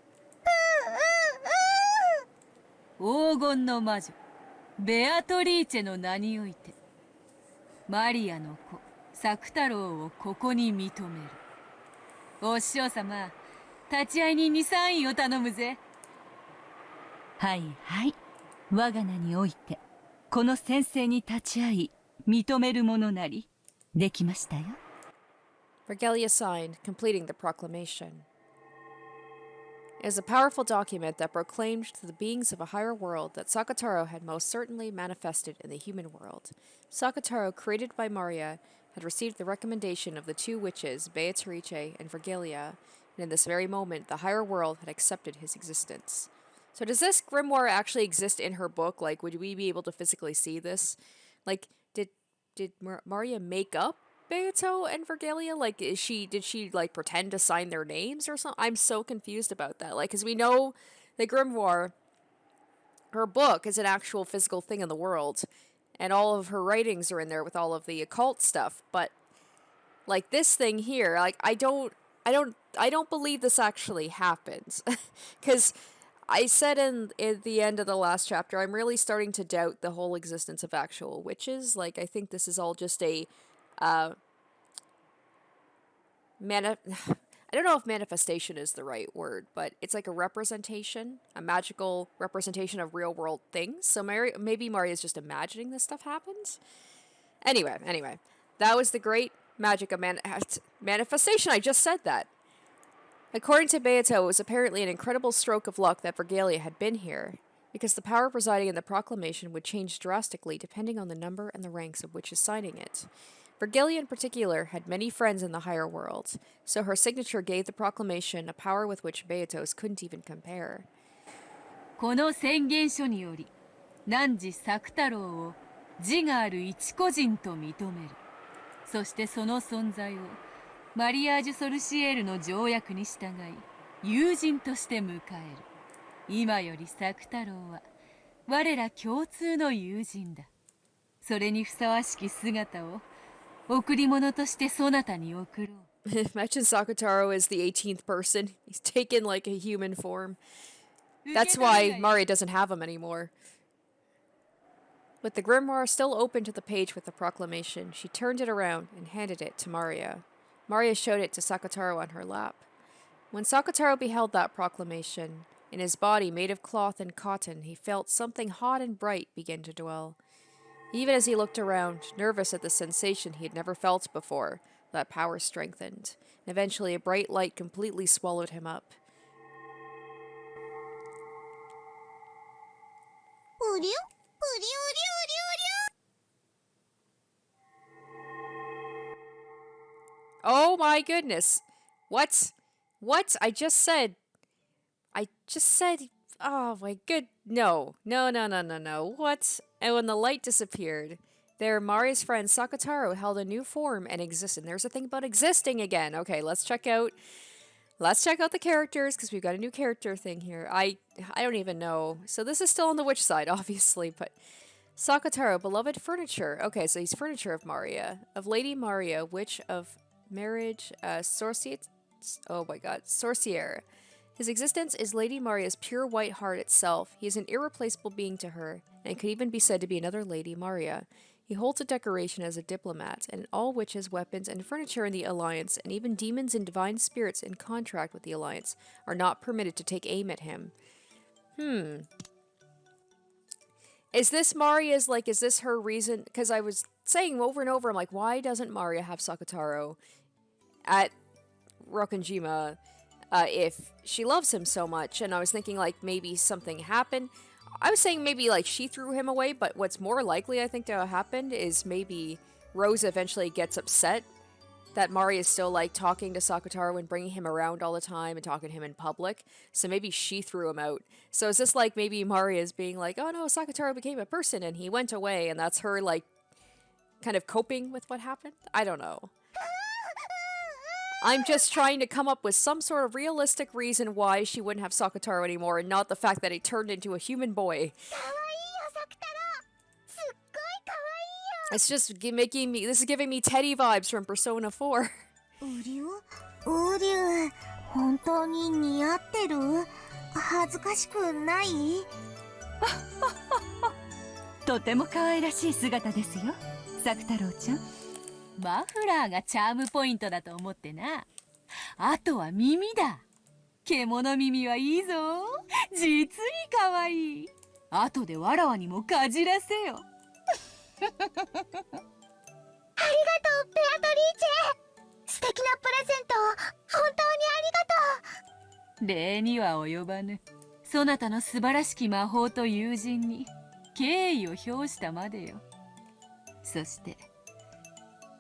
黄金の魔女ベアトリーチェの名においてマリアの子作太郎をここに認める。お師匠様、立ち会い人にサインを頼むぜ。はいはい、我が名においてこの先生に立ち会い認めるものなりできましたよ。 Vergelia signed, completing the proclamation. It is a powerful document that proclaimed to the beings of a higher world that Sakataro had most certainly manifested in the human world. Sakataro, created by Maria, had received the recommendation of the two witches, Beatrice and Vergelia, and in this very moment the higher world had accepted his existence. So does this grimoire actually exist in her book? Like, would we be able to physically see this? Like, did Maria make up Beato and Vergelia? Like, did she like pretend to sign their names or something? I'm so confused about that. Like, because we know the grimoire, her book, is an actual physical thing in the world, and all of her writings are in there with all of the occult stuff. But like this thing here, like I don't believe this actually happens, because I said in the end of the last chapter, I'm really starting to doubt the whole existence of actual witches. Like, I think this is all just a I don't know if manifestation is the right word, but it's like a representation, a magical representation of real world things. So maybe Maria's just imagining this stuff happens. Anyway, that was the great magic of manifestation. I just said that. According to Beato, it was apparently an incredible stroke of luck that Vergelia had been here, because the power presiding in the proclamation would change drastically depending on the number and the ranks of witches signing it. Vergelia in particular had many friends in the higher world, so her signature gave the proclamation a power with which Beatos couldn't even compare. この宣言書により汝作太郎を自我ある一個人と認める。そしてその存在をマリアージュ・ソルシエールの条約に従い友人として迎える。今より作太郎は我ら共通の友人だ。それにふさわしき姿を贈り物としてそなたに贈ろう。Imagine Sakutaro as the 18th person. He's taken like a human form. That's why Maria doesn't have him anymore. With the grimoire still open to the page with the proclamation, she turned it around and handed it to Maria. Maria showed it to Sakutaro on her lap. When Sakutaro beheld that proclamation, in his body made of cloth and cotton, he felt something hot and bright begin to dwell. Even as he looked around, nervous at the sensation he had never felt before, that power strengthened, and eventually a bright light completely swallowed him up. うりゅうりゅうりゅうりゅう Oh my goodness. What? I just said, oh my good, no. What? And when the light disappeared, there Mari's friend Sakutaro held a new form and existed. There's a thing about existing again. Okay, let's check out the characters, because we've got a new character thing here. I don't even know. So this is still on the witch side, obviously, but Sakutaro, beloved furniture. Okay, so he's furniture of Maria, of Lady Maria, witch of marriage, sorcier. His existence is Lady Maria's pure white heart itself. He is an irreplaceable being to her, and could even be said to be another Lady Maria. He holds a decoration as a diplomat, and all witches, weapons, and furniture in the Alliance, and even demons and divine spirits in contract with the Alliance, are not permitted to take aim at him. Is this Maria's, like, is this her reason? Because I was saying over and over, I'm like, why doesn't Maria have Sakataro at Rokkenjima if she loves him so much? And I was thinking, like, maybe something happened. I was saying maybe, like, she threw him away, but what's more likely, I think, to have happened is maybe Rose eventually gets upset that Mari is still, like, talking to Sakataro and bringing him around all the time and talking to him in public. So maybe she threw him out. So is this, like, maybe Mari is being like, oh no, Sakataro became a person and he went away, and that's her, like, kind of coping with what happened? I don't know. I'm just trying to come up with some sort of realistic reason why she wouldn't have Sakataro anymore, and not the fact that he turned into a human boy. It's just making me, this is giving me Teddy vibes from Persona 4. ウリュウ、本当に似合ってる？恥ずかしくない？とても可愛らしい姿ですよ、作太郎ちゃん。マフラーがチャームポイントだと思ってな。あとは耳だ。獣耳はいいぞ。実に可愛い。後でわらわにもかじらせよ。ありがとう、ベアトリーチェ。素敵なプレゼントを本当にありがとう。礼には及ばぬ。そなたの素晴らしき魔法と友人に敬意を表したまでよ。そして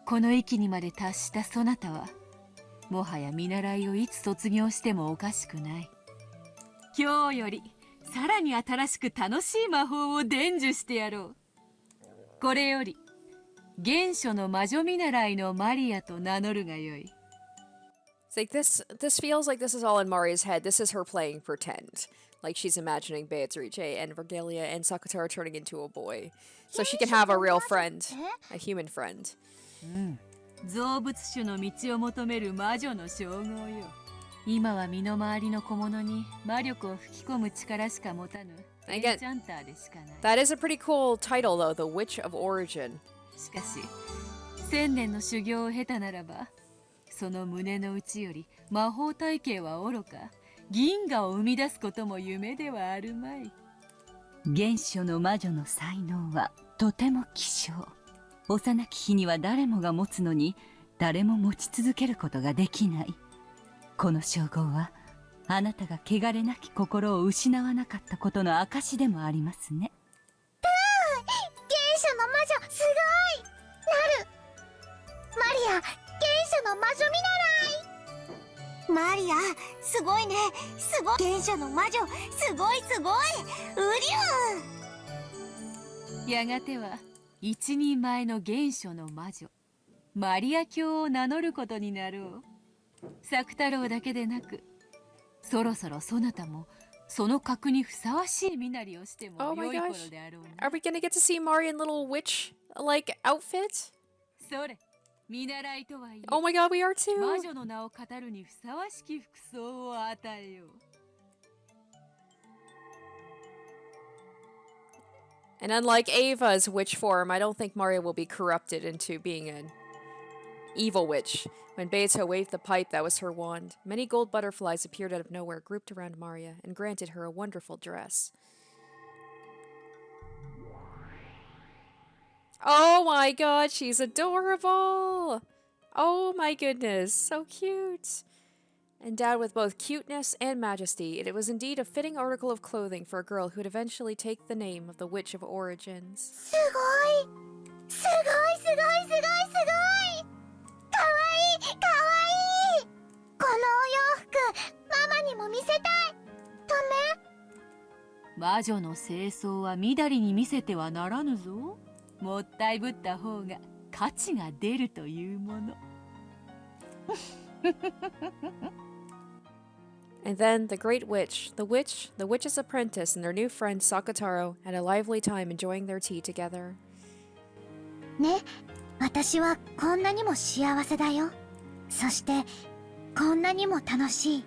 この域にまで達したそなたはもはや見習いをいつ卒業してもおかしくない。今日よりさらに新しく楽しい魔法を伝授してやろう。これより原初の魔女見習いのマリアと名乗るがよい。It's like this feels like this is all in Maria's head. This is her playing pretend. Like she's imagining Beatrice and Vergelia and Sakataro turning into a boy. So she can have a real friend. A human friend. 造物種の道を求める魔女の称号よ。今は身の回りの小物に魔力を吹き込む力しか持たぬエンチャンターでしかない。That is a pretty cool title though, The Witch of Origin. しかし、1000年の修行を経たならば、その胸の内より魔法体系は愚か、銀河を生み出すことも夢ではあるまい。原初の魔女の才能はとても希少。幼き日には誰もが持つのに、誰も持ち続けることができない。この称号は、あなたが汚れなき心を失わなかったことの証でもありますね。原初の魔女、すごい！なる！マリア、原初の魔女見習い！マリア、すごいね。すごい。原初の魔女、すごいすごい。ウリュウ！やがては、一人前の原初の魔女、マリア教を名乗ることになろう。作太郎だけでなく、そろそろそなたもその格にふさわしい身なりをしても良い頃であろう。Are we gonna get to see Mari in little witch like outfit? それ、見習いとはいえ。Oh my god, we are too. 魔女の名を語るにふさわしき服装を与えよう。And unlike Ava's witch form, I don't think Maria will be corrupted into being an evil witch. When Beato waved the pipe, that was her wand. Many gold butterflies appeared out of nowhere, grouped around Maria, and granted her a wonderful dress. Oh my god, she's adorable! Oh my goodness, so cute! Endowed with both cuteness and majesty, it was indeed a fitting article of clothing for a girl who would eventually take the name of the Witch of Origins. すごい！すごいすごいすごいすごい！かわいいかわいい！このお洋服、ママにも見せたい！ダメ？魔女の清掃はみだりに見せてはならぬぞ。もったいぶった方が価値が出るというもの。And then the great witch, the witch's apprentice, and their new friend Sakataro had a lively time enjoying their tea together. ね、私はこんなにも幸せだよ。そしてこんなにも楽しい。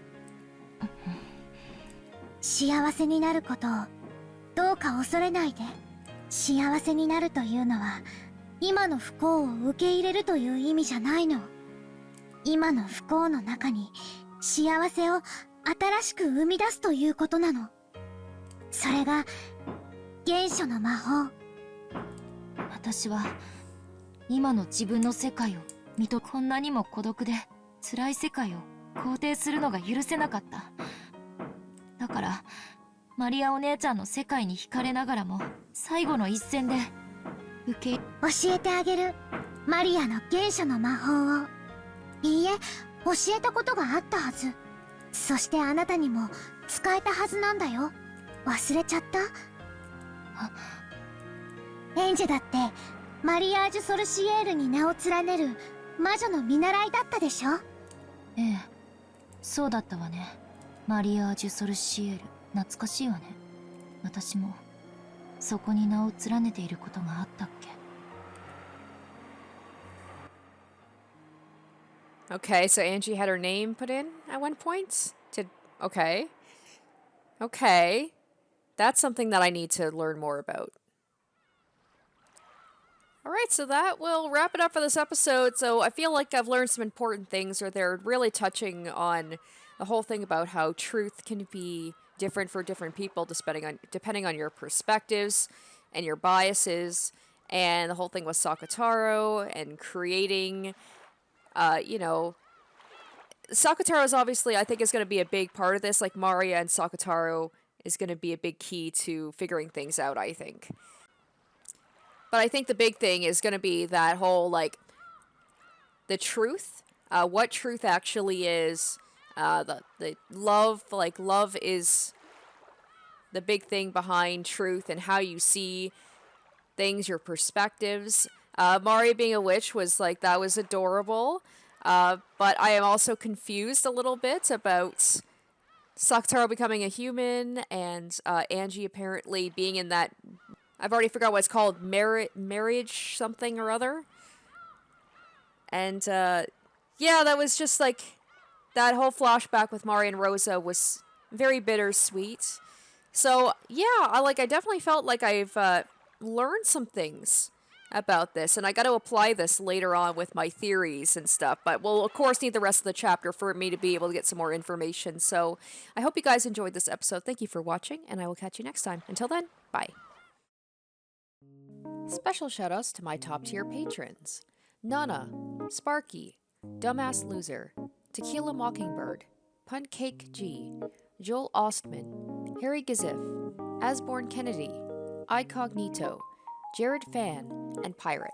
幸せになることをどうか恐れないで。幸せになるというのは今の不幸を受け入れるという意味じゃないの。今の不幸の中に幸せを新しく生み出すということなの。それが原初の魔法。私は今の自分の世界をこんなにも孤独で辛い世界を肯定するのが許せなかった。だからマリアお姉ちゃんの世界に惹かれながらも最後の一戦で教えてあげる、マリアの原初の魔法を。いいえ、教えたことがあったはず。そしてあなたにも使えたはずなんだよ。忘れちゃった？エンジェだってマリアージュ・ソルシエールに名を連ねる魔女の見習いだったでしょ？ええ、そうだったわね。マリアージュ・ソルシエール、懐かしいわね。私もそこに名を連ねていることがあったっけ。 Okay, so Angie had her name put in at one point? Okay. Okay. That's something that I need to learn more about. Alright, so that will wrap it up for this episode. So I feel like I've learned some important things, or they're really touching on the whole thing about how truth can be different for different people depending on your perspectives and your biases, and the whole thing with Sakataro and creating Sakataro is obviously, I think, is going to be a big part of this. Like, Maria and Sakataro is going to be a big key to figuring things out, I think. But I think the big thing is going to be that whole, like, the truth, what truth actually is, the love, like, love is the big thing behind truth and how you see things, your perspectives. Maria being a witch was, like, that was adorable. But I am also confused a little bit about Sakataro becoming a human and Angie apparently being in that, I've already forgot what it's called, marriage something or other. And yeah, that was just like, that whole flashback with Maria and Rosa was very bittersweet. So yeah, I definitely felt like I've learned some things about this, and I got to apply this later on with my theories and stuff, but we'll of course need the rest of the chapter for me to be able to get some more information. So I hope you guys enjoyed this episode. Thank you for watching, and I will catch you next time. Until then, bye. Special shoutouts to my top tier patrons: Nana, Sparky, Dumbass Loser, Tequila Mockingbird, Punt Cake G, Joel Ostman, Harry Gazif, Asborn Kennedy, Icognito, Jared Fan, and Pirate.